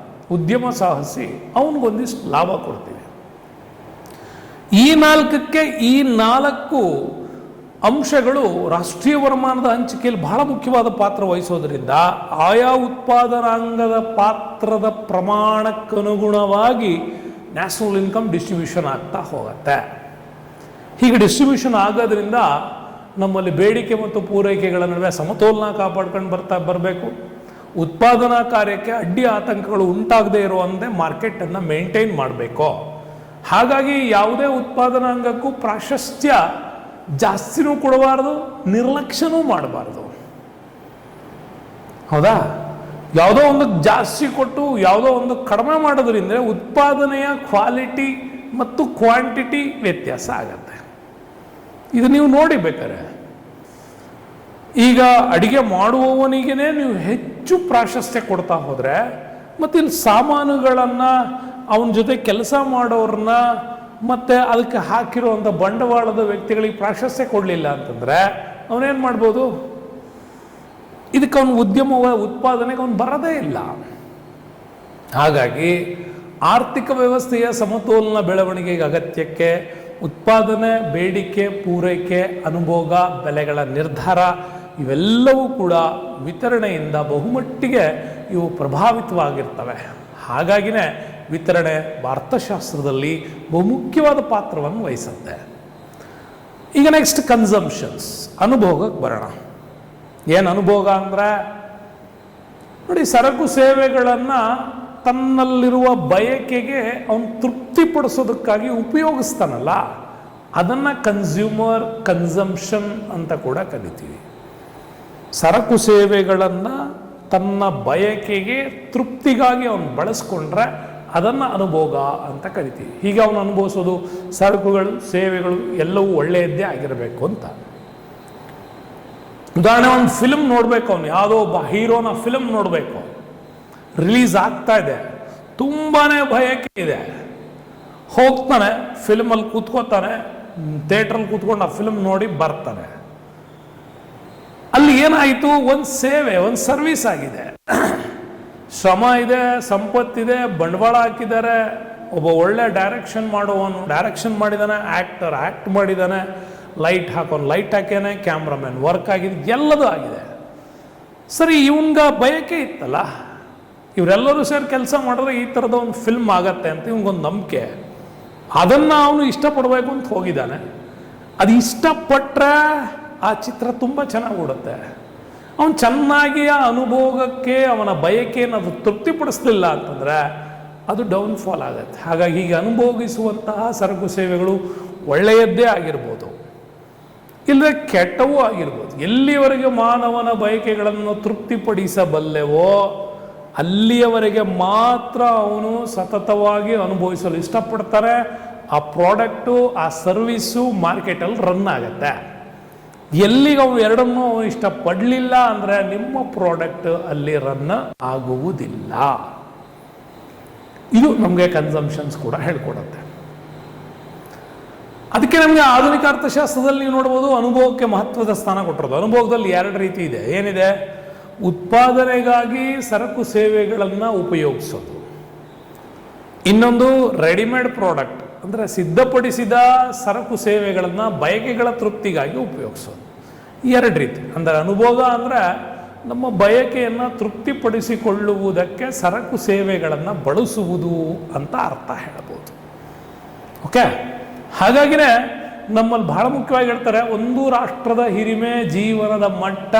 ಉದ್ಯಮ ಸಾಹಸಿ, ಅವನಿಗೊಂದಿಷ್ಟು ಲಾಭ ಕೊಡ್ತೀವಿ. ಈ 4ಕ್ಕೆ ಈ 4 ಅಂಶಗಳು ರಾಷ್ಟ್ರೀಯ ವರಮಾನದ ಹಂಚಿಕೆಯಲ್ಲಿ ಬಹಳ ಮುಖ್ಯವಾದ ಪಾತ್ರ ವಹಿಸೋದ್ರಿಂದ ಆಯಾ ಉತ್ಪಾದನಾಂಗದ ಪಾತ್ರದ ಪ್ರಮಾಣಕ್ಕನುಗುಣವಾಗಿ ನ್ಯಾಷನಲ್ ಇನ್ಕಮ್ ಡಿಸ್ಟ್ರಿಬ್ಯೂಷನ್ ಆಗ್ತಾ ಹೋಗುತ್ತೆ. ಹೀಗೆ ಡಿಸ್ಟ್ರಿಬ್ಯೂಷನ್ ಆಗೋದ್ರಿಂದ ನಮ್ಮಲ್ಲಿ ಬೇಡಿಕೆ ಮತ್ತು ಪೂರೈಕೆಗಳ ನಡುವೆ ಸಮತೋಲನ ಕಾಪಾಡ್ಕೊಂಡು ಬರಬೇಕು. ಉತ್ಪಾದನಾ ಕಾರ್ಯಕ್ಕೆ ಅಡ್ಡಿ ಆತಂಕಗಳು ಉಂಟಾಗದೇ ಇರುವಂತೆ ಮಾರ್ಕೆಟನ್ನು ಮೇಂಟೈನ್ ಮಾಡಬೇಕು. ಹಾಗಾಗಿ ಯಾವುದೇ ಉತ್ಪಾದನಾಂಗಕ್ಕೂ ಪ್ರಾಶಸ್ತ್ಯ ಜಾಸ್ತಿನೂ ಕೊಡಬಾರ್ದು, ನಿರ್ಲಕ್ಷ್ಯನೂ ಮಾಡಬಾರ್ದು. ಹೌದಾ? ಯಾವುದೋ ಒಂದು ಜಾಸ್ತಿ ಕೊಟ್ಟು ಯಾವುದೋ ಒಂದು ಕಡಿಮೆ ಮಾಡೋದ್ರಿಂದ ಉತ್ಪಾದನೆಯ ಕ್ವಾಲಿಟಿ ಮತ್ತು ಕ್ವಾಂಟಿಟಿ ವ್ಯತ್ಯಾಸ ಆಗತ್ತೆ. ಇದು ನೀವು ನೋಡಿ ಬೇಕಾರೆ. ಈಗ ಅಡಿಗೆ ಮಾಡುವವನಿಗೇ ನೀವು ಹೆಚ್ಚು ಪ್ರಾಶಸ್ತ್ಯ ಕೊಡ್ತಾ ಹೋದರೆ, ಮತ್ತು ಇಲ್ಲಿ ಸಾಮಾನುಗಳನ್ನು ಅವನ ಜೊತೆ ಕೆಲಸ ಮಾಡೋರನ್ನ ಮತ್ತು ಅದಕ್ಕೆ ಹಾಕಿರುವಂಥ ಬಂಡವಾಳದ ವ್ಯಕ್ತಿಗಳಿಗೆ ಪ್ರಾಶಸ್ತ್ಯ ಕೊಡಲಿಲ್ಲ ಅಂತಂದರೆ ಅವನೇನು ಮಾಡ್ಬೋದು? ಇದಕ್ಕೆ ಅವನ ಉತ್ಪಾದನೆಗೆ ಅವನು ಬರೋದೇ ಇಲ್ಲ. ಹಾಗಾಗಿ ಆರ್ಥಿಕ ವ್ಯವಸ್ಥೆಯ ಸಮತೋಲನ ಬೆಳವಣಿಗೆಗೆ ಅಗತ್ಯಕ್ಕೆ ಉತ್ಪಾದನೆ, ಬೇಡಿಕೆ, ಪೂರೈಕೆ, ಅನುಭೋಗ, ಬೆಲೆಗಳ ನಿರ್ಧಾರ ಇವೆಲ್ಲವೂ ಕೂಡ ವಿತರಣೆಯಿಂದ ಬಹುಮಟ್ಟಿಗೆ ಇವು ಪ್ರಭಾವಿತವಾಗಿರ್ತವೆ. ಹಾಗಾಗಿನೇ ವಿತರಣೆ ಅರ್ಥಶಾಸ್ತ್ರದಲ್ಲಿ ಬಹುಮುಖ್ಯವಾದ ಪಾತ್ರವನ್ನು ವಹಿಸುತ್ತೆ. ಈಗ ನೆಕ್ಸ್ಟ್ ಕನ್ಸಂಪ್ಷನ್ಸ್, ಅನುಭೋಗಕ್ಕೆ ಬರೋಣ. ಏನು ಅನುಭೋಗ ಅಂದರೆ ನೋಡಿ, ಸರಕು ಸೇವೆಗಳನ್ನು ತನ್ನಲ್ಲಿರುವ ಬಯಕೆಗೆ ಅವನು ತೃಪ್ತಿಪಡಿಸೋದಕ್ಕಾಗಿ ಉಪಯೋಗಿಸ್ತಾನಲ್ಲ, ಅದನ್ನು ಕನ್ಸ್ಯೂಮರ್ ಕನ್ಸಂಪ್ಷನ್ ಅಂತ ಕೂಡ ಕರಿತೀವಿ. ಸರಕು ಸೇವೆಗಳನ್ನು ತನ್ನ ಬಯಕೆಗೆ ತೃಪ್ತಿಗಾಗಿ ಅವನು ಬಳಸ್ಕೊಂಡ್ರೆ ಅದನ್ನು ಅನುಭೋಗ ಅಂತ ಕರಿತೀವಿ. ಹೀಗೆ ಅವನು ಅನುಭವಿಸೋದು ಸರಕುಗಳು, ಸೇವೆಗಳು ಎಲ್ಲವೂ ಒಳ್ಳೆಯದ್ದೇ ಆಗಿರಬೇಕು ಅಂತ. ಉದಾಹರಣೆ, ಒಂದು ಫಿಲ್ಮ್ ನೋಡಬೇಕು, ಅವನು ಯಾವುದೋ ಒಬ್ಬ ಹೀರೋನ ಫಿಲ್ಮ್ ನೋಡಬೇಕು, ರಿಲೀಸ್ ಆಗ್ತಾ ಇದೆ, ತುಂಬಾ ಬಯಕೆ ಇದೆ, ಹೋಗ್ತಾನೆ, ಫಿಲ್ಮಲ್ಲಿ ಕೂತ್ಕೋತಾನೆ, ಥಿಯೇಟ್ರಲ್ಲಿ ಕೂತ್ಕೊಂಡು ಆ ಫಿಲ್ಮ್ ನೋಡಿ ಬರ್ತಾನೆ. ಅಲ್ಲಿ ಏನಾಯಿತು? ಒಂದು ಸೇವೆ, ಒಂದು ಸರ್ವಿಸ್ ಆಗಿದೆ, ಶ್ರಮ ಇದೆ, ಸಂಪತ್ತಿದೆ, ಬಂಡವಾಳ ಹಾಕಿದ್ದಾರೆ, ಒಬ್ಬ ಒಳ್ಳೆ ಡೈರೆಕ್ಷನ್ ಮಾಡುವವನು ಡೈರೆಕ್ಷನ್ ಮಾಡಿದ್ದಾನೆ, ಆ್ಯಕ್ಟರ್ ಆ್ಯಕ್ಟ್ ಮಾಡಿದ್ದಾನೆ, ಲೈಟ್ ಹಾಕೋನು ಲೈಟ್ ಹಾಕ್ಯಾನೆ, ಕ್ಯಾಮ್ರಾಮನ್ ವರ್ಕ್ ಆಗಿದೆ, ಎಲ್ಲದೂ ಆಗಿದೆ. ಸರಿ, ಇವನ್ಗೆ ಬಯಕೆ ಇತ್ತಲ್ಲ, ಇವರೆಲ್ಲರೂ ಸೇರಿ ಕೆಲಸ ಮಾಡಿದ್ರೆ ಈ ಥರದ ಒಂದು ಫಿಲ್ಮ್ ಆಗತ್ತೆ ಅಂತ ಇವನಿಗೊಂದು ನಂಬಿಕೆ, ಅದನ್ನು ಅವನು ಇಷ್ಟಪಡಬೇಕು ಅಂತ ಹೋಗಿದ್ದಾನೆ. ಅದು ಇಷ್ಟಪಟ್ಟರೆ ಆ ಚಿತ್ರ ತುಂಬ ಚೆನ್ನಾಗಿ ಓಡುತ್ತೆ. ಅವನು ಚೆನ್ನಾಗಿ ಆ ಅನುಭೋಗಕ್ಕೆ ಅವನ ಬಯಕೆಯನ್ನು ಅದು ತೃಪ್ತಿಪಡಿಸ್ಲಿಲ್ಲ ಅಂತಂದರೆ ಅದು ಡೌನ್ಫಾಲ್ ಆಗುತ್ತೆ. ಹಾಗಾಗಿ ಹೀಗೆ ಅನುಭೋಗಿಸುವಂತಹ ಸರಕು ಸೇವೆಗಳು ಒಳ್ಳೆಯದ್ದೇ ಆಗಿರ್ಬೋದು, ಇಲ್ಲದೆ ಕೆಟ್ಟವೂ ಆಗಿರ್ಬೋದು. ಎಲ್ಲಿಯವರೆಗೆ ಮಾನವನ ಬಯಕೆಗಳನ್ನು ತೃಪ್ತಿಪಡಿಸಬಲ್ಲೆವೋ ಅಲ್ಲಿಯವರೆಗೆ ಮಾತ್ರ ಅವನು ಸತತವಾಗಿ ಅನುಭವಿಸಲು ಇಷ್ಟಪಡ್ತಾರೆ. ಆ ಪ್ರಾಡಕ್ಟು, ಆ ಸರ್ವಿಸು ಮಾರ್ಕೆಟಲ್ಲಿ ರನ್ ಆಗುತ್ತೆ. ಎಲ್ಲಿಗೆ ಅವು ಎರಡನ್ನೂ ಇಷ್ಟಪಡಲಿಲ್ಲ ಅಂದರೆ ನಿಮ್ಮ ಪ್ರಾಡಕ್ಟ್ ಅಲ್ಲಿ ರನ್ ಆಗುವುದಿಲ್ಲ. ಇದು ನಮಗೆ ಕನ್ಸಂಪ್ಷನ್ಸ್ ಕೂಡ ಹೇಳ್ಕೊಡುತ್ತೆ. ಅದಕ್ಕೆ ನಮಗೆ ಆಧುನಿಕ ಅರ್ಥಶಾಸ್ತ್ರದಲ್ಲಿ ನೀವು ನೋಡ್ಬೋದು, ಅನುಭವಕ್ಕೆ ಮಹತ್ವದ ಸ್ಥಾನ ಕೊಟ್ಟಿರೋದು. ಅನುಭವದಲ್ಲಿ ಎರಡು ರೀತಿ ಇದೆ. ಏನಿದೆ? ಉತ್ಪಾದನೆಗಾಗಿ ಸರಕು ಸೇವೆಗಳನ್ನು ಉಪಯೋಗಿಸೋದು, ಇನ್ನೊಂದು ರೆಡಿಮೇಡ್ ಪ್ರಾಡಕ್ಟ್ ಅಂದರೆ ಸಿದ್ಧಪಡಿಸಿದ ಸರಕು ಸೇವೆಗಳನ್ನು ಬಯಕೆಗಳ ತೃಪ್ತಿಗಾಗಿ ಉಪಯೋಗಿಸೋದು. ಎರಡು ರೀತಿ. ಅಂದರೆ ಅನುಭೋಗ ಅಂದರೆ ನಮ್ಮ ಬಯಕೆಯನ್ನು ತೃಪ್ತಿಪಡಿಸಿಕೊಳ್ಳುವುದಕ್ಕೆ ಸರಕು ಸೇವೆಗಳನ್ನು ಬಳಸುವುದು ಅಂತ ಅರ್ಥ ಹೇಳ್ಬೋದು. ಓಕೆ, ಹಾಗಾಗಿನೇ ನಮ್ಮಲ್ಲಿ ಬಹಳ ಮುಖ್ಯವಾಗಿ ಹೇಳ್ತಾರೆ, ಒಂದು ರಾಷ್ಟ್ರದ ಹಿರಿಮೆ, ಜೀವನದ ಮಟ್ಟ,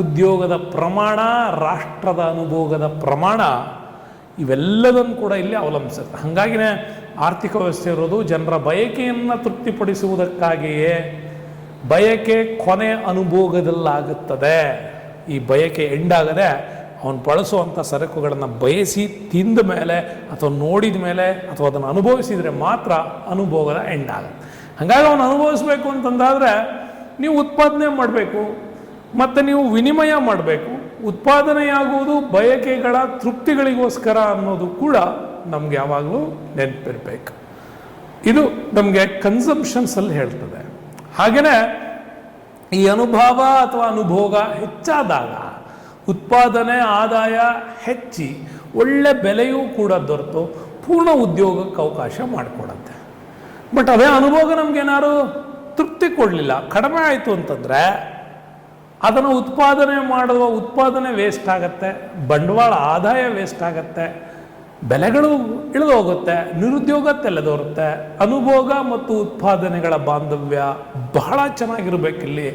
ಉದ್ಯೋಗದ ಪ್ರಮಾಣ, ರಾಷ್ಟ್ರದ ಅನುಭೋಗದ ಪ್ರಮಾಣ ಇವೆಲ್ಲದನ್ನು ಕೂಡ ಇಲ್ಲಿ ಅವಲಂಬಿಸುತ್ತೆ. ಹಾಗಾಗಿನೇ ಆರ್ಥಿಕ ವ್ಯವಸ್ಥೆ ಇರೋದು ಜನರ ಬಯಕೆಯನ್ನು ತೃಪ್ತಿಪಡಿಸುವುದಕ್ಕಾಗಿಯೇ. ಬಯಕೆ ಕೊನೆ ಅನುಭೋಗದಲ್ಲಾಗುತ್ತದೆ. ಈ ಬಯಕೆ ಎಂಡಾಗದೆ ಅವನು ಬಳಸುವಂಥ ಸರಕುಗಳನ್ನು ಬಯಸಿ ತಿಂದ ಮೇಲೆ ಅಥವಾ ನೋಡಿದ ಮೇಲೆ ಅಥವಾ ಅದನ್ನು ಅನುಭವಿಸಿದರೆ ಮಾತ್ರ ಅನುಭೋಗದ ಎಂಡಾಗುತ್ತೆ. ಹಾಗಾಗಿ ಅವನು ಅನುಭವಿಸ್ಬೇಕು ಅಂತಂದಾದರೆ ನೀವು ಉತ್ಪಾದನೆ ಮಾಡಬೇಕು ಮತ್ತು ನೀವು ವಿನಿಮಯ ಮಾಡಬೇಕು. ಉತ್ಪಾದನೆಯಾಗುವುದು ಬಯಕೆಗಳ ತೃಪ್ತಿಗಳಿಗೋಸ್ಕರ ಅನ್ನೋದು ಕೂಡ ನಮ್ಗೆ ಯಾವಾಗಲೂ ನೆನಪಿರಬೇಕು. ಇದು ನಮಗೆ ಕನ್ಸಂಪ್ಷನ್ಸಲ್ಲಿ ಹೇಳ್ತದೆ. ಹಾಗೆಯೇ ಈ ಅನುಭವ ಅಥವಾ ಅನುಭೋಗ ಹೆಚ್ಚಾದಾಗ ಉತ್ಪಾದನೆ, ಆದಾಯ ಹೆಚ್ಚಿ ಒಳ್ಳೆ ಬೆಲೆಯೂ ಕೂಡ ದೊರೆತು ಪೂರ್ಣ ಉದ್ಯೋಗಕ್ಕೆ ಅವಕಾಶ ಮಾಡಿಕೊಡುತ್ತೆ. ಬಟ್ ಅದೇ ಅನುಭೋಗ ನಮಗೇನಾದ್ರು ತೃಪ್ತಿ ಕೊಡಲಿಲ್ಲ, ಕಡಿಮೆ ಆಯಿತು ಅಂತಂದರೆ ಅದನ್ನು ಉತ್ಪಾದನೆ ಮಾಡುವ ಉತ್ಪಾದನೆ ವೇಸ್ಟ್ ಆಗುತ್ತೆ, ಬಂಡವಾಳ ಆದಾಯ ವೇಸ್ಟ್ ಆಗುತ್ತೆ, ಬೆಲೆಗಳು ಇಳಿದು ಹೋಗುತ್ತೆ, ನಿರುದ್ಯೋಗ ತಲೆದೋರುತ್ತೆ. ಅನುಭೋಗ ಮತ್ತು ಉತ್ಪಾದನೆಗಳ ಬಾಂಧವ್ಯ ಬಹಳ ಚೆನ್ನಾಗಿರಬೇಕಿಲ್ಲಿ,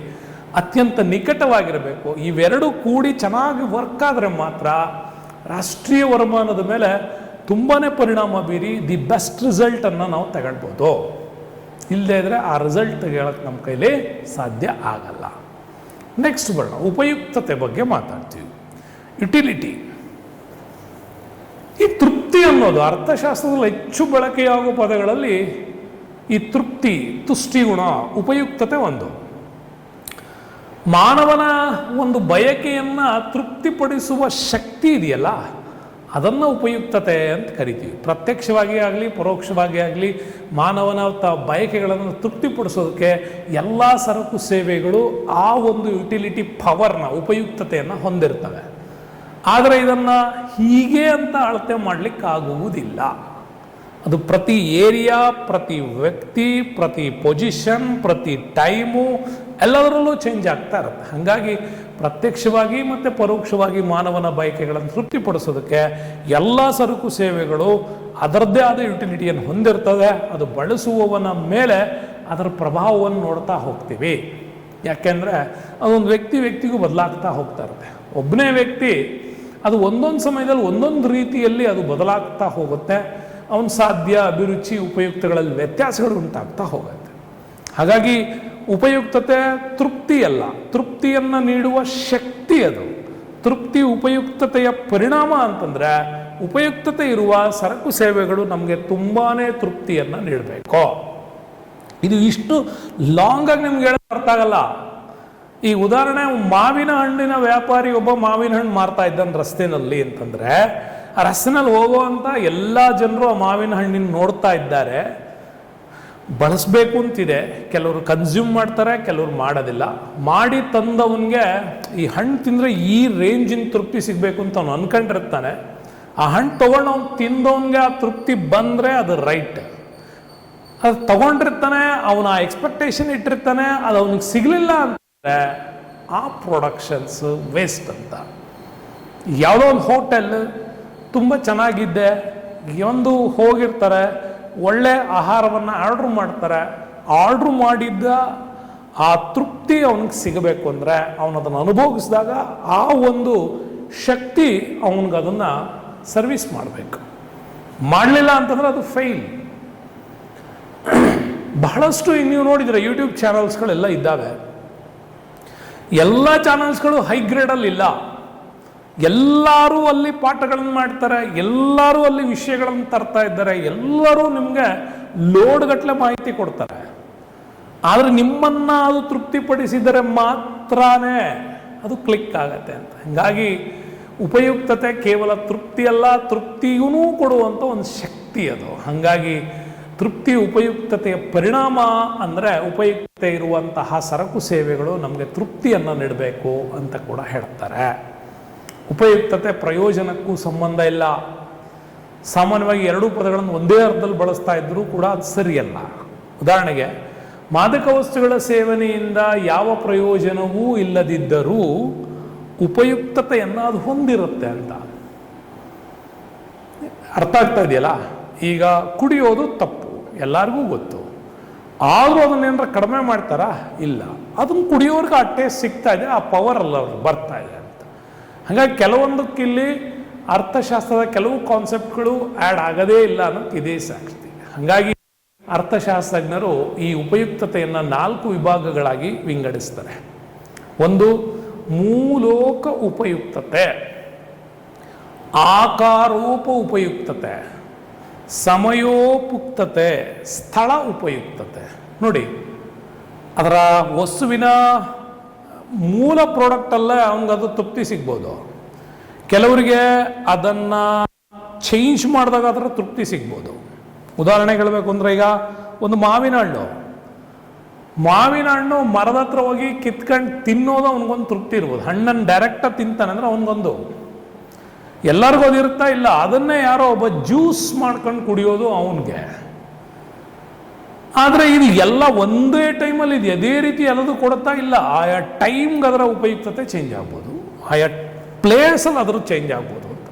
ಅತ್ಯಂತ ನಿಕಟವಾಗಿರಬೇಕು. ಇವೆರಡೂ ಕೂಡಿ ಚೆನ್ನಾಗಿ ವರ್ಕ್ ಆದರೆ ಮಾತ್ರ ರಾಷ್ಟ್ರೀಯ ವರಮಾನದ ಮೇಲೆ ತುಂಬಾ ಪರಿಣಾಮ ಬೀರಿ ದಿ ಬೆಸ್ಟ್ ರಿಸಲ್ಟನ್ನು ನಾವು ತಗೊಳ್ಬೋದು. ಇಲ್ಲದೇ ಇದ್ದರೆ ಆ ರಿಸಲ್ಟ್ ತೆಗೆಯೋಕ್ಕೆ ನಮ್ಮ ಕೈಲಿ ಸಾಧ್ಯ ಆಗಲ್ಲ. ನೆಕ್ಸ್ಟ್ ಬರೋಣ, ಉಪಯುಕ್ತತೆ ಬಗ್ಗೆ ಮಾತಾಡ್ತೀವಿ. ಯುಟಿಲಿಟಿ. ಈ ತೃಪ್ತಿ ಅನ್ನೋದು ಅರ್ಥಶಾಸ್ತ್ರದಲ್ಲಿ ಹೆಚ್ಚು ಬಳಕೆಯಾಗುವ ಪದಗಳಲ್ಲಿ ಈ ತೃಪ್ತಿ, ತುಷ್ಟಿಗುಣ, ಉಪಯುಕ್ತತೆ ಒಂದು. ಮಾನವನ ಒಂದು ಬಯಕೆಯನ್ನು ತೃಪ್ತಿಪಡಿಸುವ ಶಕ್ತಿ ಇದೆಯಲ್ಲ, ಅದನ್ನು ಉಪಯುಕ್ತತೆ ಅಂತ ಕರಿತೀವಿ. ಪ್ರತ್ಯಕ್ಷವಾಗಿ ಆಗಲಿ ಪರೋಕ್ಷವಾಗಿ ಆಗಲಿ ಮಾನವನ ಬಯಕೆಗಳನ್ನು ತೃಪ್ತಿಪಡಿಸೋದಕ್ಕೆ ಎಲ್ಲ ಸರಕು ಸೇವೆಗಳು ಆ ಒಂದು ಯುಟಿಲಿಟಿ ಪವರ್ನ, ಉಪಯುಕ್ತತೆಯನ್ನು ಹೊಂದಿರ್ತವೆ. ಆದರೆ ಇದನ್ನು ಹೀಗೆ ಅಂತ ಅಳತೆ ಮಾಡಲಿಕ್ಕಾಗುವುದಿಲ್ಲ. ಅದು ಪ್ರತಿ ಏರಿಯಾ, ಪ್ರತಿ ವ್ಯಕ್ತಿ, ಪ್ರತಿ ಪೊಸಿಷನ್, ಪ್ರತಿ ಟೈಮು ಎಲ್ಲದರಲ್ಲೂ ಚೇಂಜ್ ಆಗ್ತಾ ಇರುತ್ತೆ. ಹಾಗಾಗಿ ಪ್ರತ್ಯಕ್ಷವಾಗಿ ಮತ್ತು ಪರೋಕ್ಷವಾಗಿ ಮಾನವನ ಬಯಕೆಗಳನ್ನು ತೃಪ್ತಿಪಡಿಸೋದಕ್ಕೆ ಎಲ್ಲ ಸರಕು ಸೇವೆಗಳು ಅದರದ್ದೇ ಆದ ಯುಟಿಲಿಟಿಯನ್ನು ಹೊಂದಿರ್ತದೆ. ಅದು ಬಳಸುವವನ ಮೇಲೆ ಅದರ ಪ್ರಭಾವವನ್ನು ನೋಡ್ತಾ ಹೋಗ್ತೀವಿ. ಯಾಕೆಂದರೆ ಅದೊಂದು ವ್ಯಕ್ತಿಗೂ ಬದಲಾಗ್ತಾ ಹೋಗ್ತಾ ಇರುತ್ತೆ. ಒಬ್ಬನೇ ವ್ಯಕ್ತಿ ಅದು ಒಂದೊಂದು ಸಮಯದಲ್ಲಿ ಒಂದೊಂದು ರೀತಿಯಲ್ಲಿ ಅದು ಬದಲಾಗ್ತಾ ಹೋಗುತ್ತೆ. ಅವನ ಸಾಧ್ಯ, ಅಭಿರುಚಿ, ಉಪಯುಕ್ತಗಳಲ್ಲಿ ವ್ಯತ್ಯಾಸಗಳು ಉಂಟಾಗ್ತಾ ಹೋಗುತ್ತೆ. ಹಾಗಾಗಿ ಉಪಯುಕ್ತತೆ ತೃಪ್ತಿಯಲ್ಲ, ತೃಪ್ತಿಯನ್ನು ನೀಡುವ ಶಕ್ತಿ ಅದು. ತೃಪ್ತಿ ಉಪಯುಕ್ತತೆಯ ಪರಿಣಾಮ ಅಂತಂದರೆ ಉಪಯುಕ್ತತೆ ಇರುವ ಸರಕು ಸೇವೆಗಳು ನಮಗೆ ತುಂಬಾ ತೃಪ್ತಿಯನ್ನು ನೀಡಬೇಕು. ಇದು ಇಷ್ಟು ಲಾಂಗ್ ಆಗಿ ನಿಮ್ಗೆ ಹೇಳೋದು ಅರ್ಥ ಆಗಲ್ಲ. ಈ ಉದಾಹರಣೆ, ಮಾವಿನ ಹಣ್ಣಿನ ವ್ಯಾಪಾರಿ ಒಬ್ಬ ಮಾವಿನ ಹಣ್ಣು ಮಾರ್ತಾ ಇದ್ದಾನೆ ರಸ್ತೆನಲ್ಲಿ ಅಂತಂದರೆ, ಆ ರಸ್ತೆನಲ್ಲಿ ಹೋಗುವಂಥ ಎಲ್ಲ ಜನರು ಆ ಮಾವಿನ ಹಣ್ಣಿನ ನೋಡ್ತಾ ಇದ್ದಾರೆ. ಬಳಸಬೇಕು ಅಂತಿದೆ, ಕೆಲವರು ಕನ್ಸ್ಯೂಮ್ ಮಾಡ್ತಾರೆ, ಕೆಲವರು ಮಾಡೋದಿಲ್ಲ. ಮಾಡಿ ತಂದವನಿಗೆ ಈ ಹಣ್ಣು ತಿಂದರೆ ಈ ರೇಂಜಿನ ತೃಪ್ತಿ ಸಿಗಬೇಕು ಅಂತ ಅವನು ಅನ್ಕೊಂಡಿರ್ತಾನೆ. ಆ ಹಣ್ಣು ತೊಗೊಂಡು ಅವ್ನು ತಿಂದವನಿಗೆ ಆ ತೃಪ್ತಿ ಬಂದರೆ ಅದು ರೈಟ್. ಅದು ತಗೊಂಡಿರ್ತಾನೆ, ಅವನ ಎಕ್ಸ್ಪೆಕ್ಟೇಷನ್ ಇಟ್ಟಿರ್ತಾನೆ, ಅದು ಅವನಿಗೆ ಸಿಗಲಿಲ್ಲ ಅಂತಂದರೆ ಆ ಪ್ರೊಡಕ್ಷನ್ಸ್ ವೇಸ್ಟ್ ಅಂತ. ಯಾವುದೋ ಒಂದು ಹೋಟೆಲ್ ತುಂಬ ಚೆನ್ನಾಗಿದ್ದೆ, ಒಂದು ಹೋಗಿರ್ತಾರೆ, ಒಳ್ಳೆ ಆಹಾರವನ್ನು ಆರ್ಡ್ರ್ ಮಾಡ್ತಾರೆ. ಆರ್ಡ್ರ್ ಮಾಡಿದ್ದ ಆ ತೃಪ್ತಿ ಅವನಿಗೆ ಸಿಗಬೇಕು ಅಂದರೆ ಅವನು ಅದನ್ನು ಅನುಭವಿಸಿದಾಗ ಆ ಒಂದು ಶಕ್ತಿ ಅವನಿಗೆ ಅದನ್ನು ಸರ್ವಿಸ್ ಮಾಡಬೇಕು. ಮಾಡಲಿಲ್ಲ ಅಂತಂದರೆ ಅದು ಫೇಲ್. ಬಹಳಷ್ಟು ನೀವು ನೋಡಿದರೆ ಯೂಟ್ಯೂಬ್ ಚಾನಲ್ಸ್ಗಳೆಲ್ಲ ಇದ್ದಾವೆ. ಎಲ್ಲ ಚಾನಲ್ಸ್ಗಳು ಹೈ ಗ್ರೇಡಲ್ಲಿ ಇಲ್ಲ. ಎಲ್ಲರೂ ಅಲ್ಲಿ ಪಾಠಗಳನ್ನು ಮಾಡ್ತಾರೆ, ಎಲ್ಲರೂ ಅಲ್ಲಿ ವಿಷಯಗಳನ್ನು ತರ್ತಾ ಇದ್ದಾರೆ, ಎಲ್ಲರೂ ನಿಮಗೆ ಲೋಡ್ಗಟ್ಟಲೆ ಮಾಹಿತಿ ಕೊಡ್ತಾರೆ. ಆದರೆ ನಿಮ್ಮನ್ನು ಅದು ತೃಪ್ತಿಪಡಿಸಿದರೆ ಮಾತ್ರನೇ ಅದು ಕ್ಲಿಕ್ ಆಗತ್ತೆ ಅಂತ. ಹೀಗಾಗಿ ಉಪಯುಕ್ತತೆ ಕೇವಲ ತೃಪ್ತಿಯಲ್ಲ, ತೃಪ್ತಿಯೂ ಕೊಡುವಂಥ ಒಂದು ಶಕ್ತಿ ಅದು. ಹಾಗಾಗಿ ತೃಪ್ತಿ ಉಪಯುಕ್ತತೆಯ ಪರಿಣಾಮ ಅಂದರೆ ಉಪಯುಕ್ತತೆ ಇರುವಂತಹ ಸರಕು ಸೇವೆಗಳು ನಮಗೆ ತೃಪ್ತಿಯನ್ನು ನೀಡಬೇಕು ಅಂತ ಕೂಡ ಹೇಳ್ತಾರೆ. ಉಪಯುಕ್ತತೆ ಪ್ರಯೋಜನಕ್ಕೂ ಸಂಬಂಧ ಇಲ್ಲ. ಸಾಮಾನ್ಯವಾಗಿ ಎರಡೂ ಪದಗಳನ್ನು ಒಂದೇ ಅರ್ಥದಲ್ಲಿ ಬಳಸ್ತಾ ಇದ್ದರೂ ಕೂಡ ಅದು ಸರಿಯಲ್ಲ. ಉದಾಹರಣೆಗೆ, ಮಾದಕ ವಸ್ತುಗಳ ಸೇವನೆಯಿಂದ ಯಾವ ಪ್ರಯೋಜನವೂ ಇಲ್ಲದಿದ್ದರೂ ಉಪಯುಕ್ತತೆಯನ್ನು ಅದು ಹೊಂದಿರುತ್ತೆ ಅಂತ ಅರ್ಥ ಆಗ್ತಾ ಇದೆಯಲ್ಲ. ಈಗ ಕುಡಿಯೋದು ತಪ್ಪು, ಎಲ್ಲರಿಗೂ ಗೊತ್ತು. ಆದರೂ ಅದನ್ನೇನಾರ ಕಡಿಮೆ ಮಾಡ್ತಾರಾ? ಇಲ್ಲ. ಅದನ್ನು ಕುಡಿಯೋರ್ಗೆ ಆ ಟೇಸ್ಟ್ ಸಿಗ್ತಾ ಇದೆ, ಆ ಪವರ್ ಅಲ್ಲ ಅವ್ರಿಗೆ ಬರ್ತಾ ಇದೆ ಅಂತ. ಹಾಗಾಗಿ ಕೆಲವೊಂದಕ್ಕಿಲ್ಲಿ ಅರ್ಥಶಾಸ್ತ್ರದ ಕೆಲವು ಕಾನ್ಸೆಪ್ಟ್ಗಳು ಆ್ಯಡ್ ಆಗದೇ ಇಲ್ಲ ಅನ್ನೋದು ಇದೇ ಸಾಕ್ಷಿ. ಹಾಗಾಗಿ ಅರ್ಥಶಾಸ್ತ್ರಜ್ಞರು ಈ ಉಪಯುಕ್ತತೆಯನ್ನು 4 ವಿಭಾಗಗಳಾಗಿ ವಿಂಗಡಿಸ್ತಾರೆ. ಒಂದು ಮೂಲೋಕ ಉಪಯುಕ್ತತೆ, ಆಕಾರೋಪ ಉಪಯುಕ್ತತೆ, ಸಮಯೋಪಯುಕ್ತತೆ, ಸ್ಥಳ ಉಪಯುಕ್ತತೆ. ನೋಡಿ, ಅದರ ವಸ್ತುವಿನ ಮೂಲ ಪ್ರಾಡಕ್ಟಲ್ಲೇ ಅವನಿಗದು ತೃಪ್ತಿ ಸಿಗ್ಬೋದು. ಕೆಲವರಿಗೆ ಅದನ್ನು ಚೇಂಜ್ ಮಾಡಿದಾಗ ಅದರ ತೃಪ್ತಿ ಸಿಗ್ಬೋದು. ಉದಾಹರಣೆ ಹೇಳಬೇಕು ಅಂದರೆ, ಈಗ ಒಂದು ಮಾವಿನ ಹಣ್ಣು ಮರದ ಹತ್ರ ಹೋಗಿ ಕಿತ್ಕೊಂಡು ತಿನ್ನೋದು ಅವನಿಗೊಂದು ತೃಪ್ತಿ ಇರ್ಬೋದು. ಹಣ್ಣನ್ನು ಡೈರೆಕ್ಟಾಗಿ ತಿಂತಾನೆ ಅಂದರೆ ಅವನಿಗೊಂದು, ಎಲ್ಲರಿಗೂ ಅದಿರುತ್ತಾ ಇಲ್ಲ. ಅದನ್ನೇ ಯಾರೋ ಒಬ್ಬ ಜ್ಯೂಸ್ ಮಾಡ್ಕೊಂಡು ಕುಡಿಯೋದು ಅವನಿಗೆ. ಆದರೆ ಇದು ಎಲ್ಲ ಒಂದೇ ಟೈಮಲ್ಲಿ ಇದು ಅದೇ ರೀತಿ ಎಲ್ಲದೂ ಕೊಡುತ್ತಾ ಇಲ್ಲ. ಆಯಾ ಟೈಮ್ಗೆ ಅದರ ಉಪಯುಕ್ತತೆ ಚೇಂಜ್ ಆಗ್ಬೋದು, ಆಯಾ ಪ್ಲೇಸಲ್ಲಿ ಅದರ ಚೇಂಜ್ ಆಗ್ಬೋದು ಅಂತ.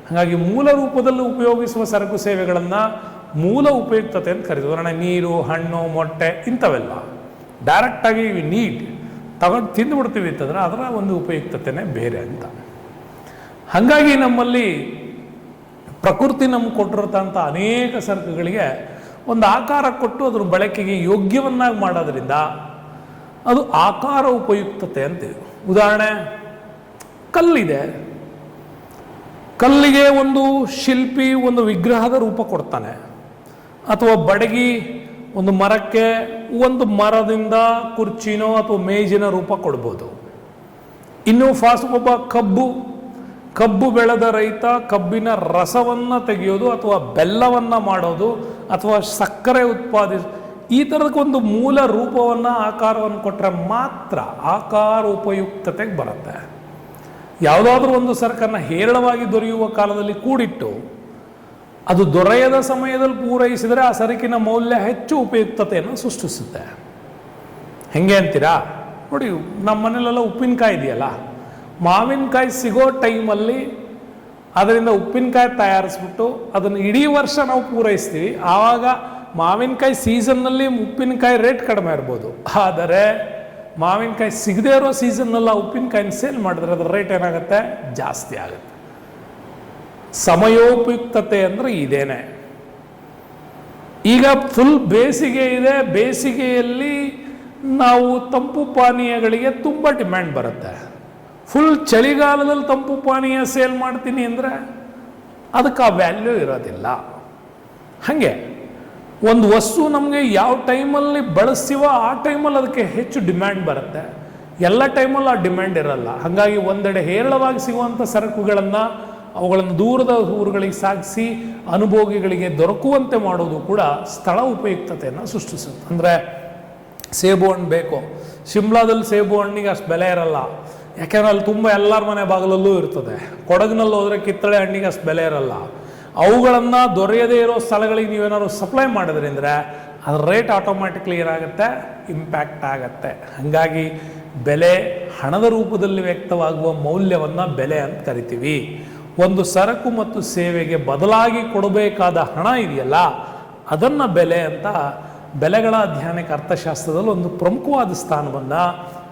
ಹಾಗಾಗಿ ಮೂಲ ರೂಪದಲ್ಲಿ ಉಪಯೋಗಿಸುವ ಸರಕು ಸೇವೆಗಳನ್ನು ಮೂಲ ಉಪಯುಕ್ತತೆ ಅಂತ ಕರೀತೀವಿ. ಉದಾಹರಣೆ ನೀರು, ಹಣ್ಣು, ಮೊಟ್ಟೆ ಇಂಥವೆಲ್ಲ ಡೈರೆಕ್ಟಾಗಿ ನೀಡ್ ತಗೊಂಡು ತಿಂದುಬಿಡ್ತೀವಿ ಅಂತಂದರೆ ಅದರ ಒಂದು ಉಪಯುಕ್ತತೆನೇ ಬೇರೆ ಅಂತ. ಹಾಗಾಗಿ ನಮ್ಮಲ್ಲಿ ಪ್ರಕೃತಿ ನಮ್ಗೆ ಕೊಟ್ಟಿರತಂಥ ಅನೇಕ ಸರಕುಗಳಿಗೆ ಒಂದು ಆಕಾರ ಕೊಟ್ಟು ಅದ್ರ ಬಳಕೆಗೆ ಯೋಗ್ಯವನ್ನಾಗಿ ಮಾಡೋದ್ರಿಂದ ಅದು ಆಕಾರ ಉಪಯುಕ್ತತೆ ಅಂತೀವಿ. ಉದಾಹರಣೆ, ಕಲ್ಲಿದೆ, ಕಲ್ಲಿಗೆ ಒಂದು ಶಿಲ್ಪಿ ಒಂದು ವಿಗ್ರಹದ ರೂಪ ಕೊಡ್ತಾನೆ, ಅಥವಾ ಬಡಗಿ ಒಂದು ಮರಕ್ಕೆ ಒಂದು ಮರದಿಂದ ಕುರ್ಚಿನೋ ಅಥವಾ ಮೇಜಿನ ರೂಪ ಕೊಡ್ಬೋದು. ಇನ್ನು ಒಬ್ಬ ಕಬ್ಬು ಬೆಳೆದ ರೈತ ಕಬ್ಬಿನ ರಸವನ್ನು ತೆಗೆಯೋದು ಅಥವಾ ಬೆಲ್ಲವನ್ನು ಮಾಡೋದು ಅಥವಾ ಸಕ್ಕರೆ ಈ ಥರದಕ್ಕೊಂದು ಮೂಲ ರೂಪವನ್ನು ಆಕಾರವನ್ನು ಕೊಟ್ಟರೆ ಮಾತ್ರ ಆಕಾರ ಉಪಯುಕ್ತತೆಗೆ ಬರುತ್ತೆ. ಯಾವುದಾದ್ರೂ ಒಂದು ಸರಕನ್ನು ಹೇರಳವಾಗಿ ದೊರೆಯುವ ಕಾಲದಲ್ಲಿ ಕೂಡಿಟ್ಟು ಅದು ದೊರೆಯದ ಸಮಯದಲ್ಲಿ ಪೂರೈಸಿದರೆ ಆ ಸರಕಿನ ಮೌಲ್ಯ ಹೆಚ್ಚು ಉಪಯುಕ್ತತೆಯನ್ನು ಸೃಷ್ಟಿಸುತ್ತೆ. ಹೆಂಗೆ ಅಂತೀರಾ? ನೋಡಿ, ನಮ್ಮ ಮನೇಲೆಲ್ಲ ಉಪ್ಪಿನಕಾಯಿ ಇದೆಯಲ್ಲ, ಮಾವಿನಕಾಯಿ ಸಿಗೋ ಟೈಮಲ್ಲಿ ಅದರಿಂದ ಉಪ್ಪಿನಕಾಯಿ ತಯಾರಿಸ್ಬಿಟ್ಟು ಅದನ್ನು ಇಡೀ ವರ್ಷ ನಾವು ಪೂರೈಸ್ತೀವಿ. ಆವಾಗ ಮಾವಿನಕಾಯಿ ಸೀಸನ್ನಲ್ಲಿ ಉಪ್ಪಿನಕಾಯಿ ರೇಟ್ ಕಡಿಮೆ ಇರ್ಬೋದು, ಆದರೆ ಮಾವಿನಕಾಯಿ ಸಿಗದೇ ಇರೋ ಸೀಸನ್ನಲ್ಲಿ ಆ ಉಪ್ಪಿನಕಾಯಿನ ಸೇಲ್ ಮಾಡಿದ್ರೆ ಅದರ ರೇಟ್ ಏನಾಗುತ್ತೆ? ಜಾಸ್ತಿ ಆಗುತ್ತೆ. ಸಮಯೋಪಯುಕ್ತತೆ ಅಂದರೆ ಇದೇನೆ. ಈಗ ಫುಲ್ ಬೇಸಿಗೆ ಇದೆ, ಬೇಸಿಗೆಯಲ್ಲಿ ನಾವು ತಂಪು ಪಾನೀಯಗಳಿಗೆ ತುಂಬ ಡಿಮ್ಯಾಂಡ್ ಬರುತ್ತೆ. ಫುಲ್ ಚಳಿಗಾಲದಲ್ಲಿ ತಂಪು ಪಾನೀಯ ಸೇಲ್ ಮಾಡ್ತೀನಿ ಅಂದರೆ ಅದಕ್ಕೆ ಆ ವ್ಯಾಲ್ಯೂ ಇರೋದಿಲ್ಲ. ಹಾಗೆ ಒಂದು ವಸ್ತು ನಮಗೆ ಯಾವ ಟೈಮಲ್ಲಿ ಬಳಸ್ತೀವೋ ಆ ಟೈಮಲ್ಲಿ ಅದಕ್ಕೆ ಹೆಚ್ಚು ಡಿಮ್ಯಾಂಡ್ ಬರುತ್ತೆ, ಎಲ್ಲ ಟೈಮಲ್ಲಿ ಆ ಡಿಮ್ಯಾಂಡ್ ಇರಲ್ಲ. ಹಾಗಾಗಿ ಒಂದೆಡೆ ಹೇರಳವಾಗಿ ಸಿಗುವಂಥ ಸರಕುಗಳನ್ನು ಅವುಗಳನ್ನು ದೂರದ ಊರುಗಳಿಗೆ ಸಾಗಿಸಿ ಅನುಭೋಗಿಗಳಿಗೆ ದೊರಕುವಂತೆ ಮಾಡೋದು ಕೂಡ ಸ್ಥಳ ಉಪಯುಕ್ತತೆಯನ್ನು ಸೃಷ್ಟಿಸುತ್ತೆ. ಅಂದರೆ ಸೇಬು ಹಣ್ಣು ಬೇಕು, ಶಿಮ್ಲಾದಲ್ಲಿ ಸೇಬು ಹಣ್ಣಿಗೆ ಅಷ್ಟು ಬೆಲೆ ಇರಲ್ಲ, ಯಾಕೆಂದ್ರೆ ಅಲ್ಲಿ ತುಂಬ ಎಲ್ಲರ ಮನೆ ಬಾಗಿಲಲ್ಲೂ ಇರ್ತದೆ. ಕೊಡಗಿನಲ್ಲಿ ಹೋದರೆ ಕಿತ್ತಳೆ ಹಣ್ಣಿಗೆ ಅಷ್ಟು ಬೆಲೆ ಇರಲ್ಲ. ಅವುಗಳನ್ನು ದೊರೆಯದೇ ಇರೋ ಸ್ಥಳಗಳಿಗೆ ನೀವೇನಾದ್ರು ಸಪ್ಲೈ ಮಾಡಿದ್ರಿಂದ ಅದ್ರ ರೇಟ್ ಆಟೋಮ್ಯಾಟಿಕ್ಲಿ ಏನಾಗುತ್ತೆ? ಇಂಪ್ಯಾಕ್ಟ್ ಆಗುತ್ತೆ. ಹಾಗಾಗಿ ಬೆಲೆ ಹಣದ ರೂಪದಲ್ಲಿ ವ್ಯಕ್ತವಾಗುವ ಮೌಲ್ಯವನ್ನು ಬೆಲೆ ಅಂತ ಕರಿತೀವಿ. ಒಂದು ಸರಕು ಮತ್ತು ಸೇವೆಗೆ ಬದಲಾಗಿ ಕೊಡಬೇಕಾದ ಹಣ ಇದೆಯಲ್ಲ, ಅದನ್ನು ಬೆಲೆ ಅಂತ ಬೆಲೆಗಳ ಅಧ್ಯಯನಕ್ಕೆ ಅರ್ಥಶಾಸ್ತ್ರದಲ್ಲಿ ಒಂದು ಪ್ರಮುಖವಾದ ಸ್ಥಾನವನ್ನು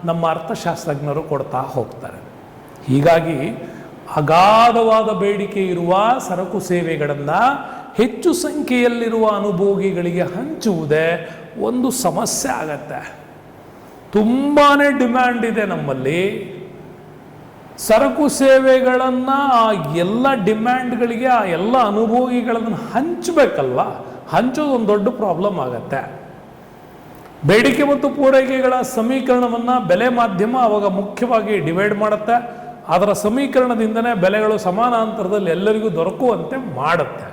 ನಮ್ಮ ಅರ್ಥಶಾಸ್ತ್ರಜ್ಞರು ಕೊಡ್ತಾ ಹೋಗ್ತಾರೆ. ಹೀಗಾಗಿ ಅಗಾಧವಾದ ಬೇಡಿಕೆ ಇರುವ ಸರಕು ಸೇವೆಗಳನ್ನು ಹೆಚ್ಚು ಸಂಖ್ಯೆಯಲ್ಲಿರುವ ಅನುಭೋಗಿಗಳಿಗೆ ಹಂಚುವುದೇ ಒಂದು ಸಮಸ್ಯೆ ಆಗತ್ತೆ. ತುಂಬಾ ಡಿಮ್ಯಾಂಡ್ ಇದೆ ನಮ್ಮಲ್ಲಿ. ಸರಕು ಸೇವೆಗಳನ್ನು ಆ ಎಲ್ಲ ಡಿಮ್ಯಾಂಡ್ಗಳಿಗೆ ಆ ಎಲ್ಲ ಅನುಭೋಗಿಗಳನ್ನು ಹಂಚಬೇಕಲ್ವಾ? ಹಂಚೋದು ಒಂದು ದೊಡ್ಡ ಪ್ರಾಬ್ಲಮ್ ಆಗತ್ತೆ. ಬೇಡಿಕೆ ಮತ್ತು ಪೂರೈಕೆಗಳ ಸಮೀಕರಣವನ್ನು ಬೆಲೆ ಮಾಧ್ಯಮ ಅವಾಗ ಮುಖ್ಯವಾಗಿ ಡಿವೈಡ್ ಮಾಡುತ್ತೆ. ಅದರ ಸಮೀಕರಣದಿಂದನೇ ಬೆಲೆಗಳು ಸಮಾನಾಂತರದಲ್ಲಿ ಎಲ್ಲರಿಗೂ ದೊರಕುವಂತೆ ಮಾಡುತ್ತೆ.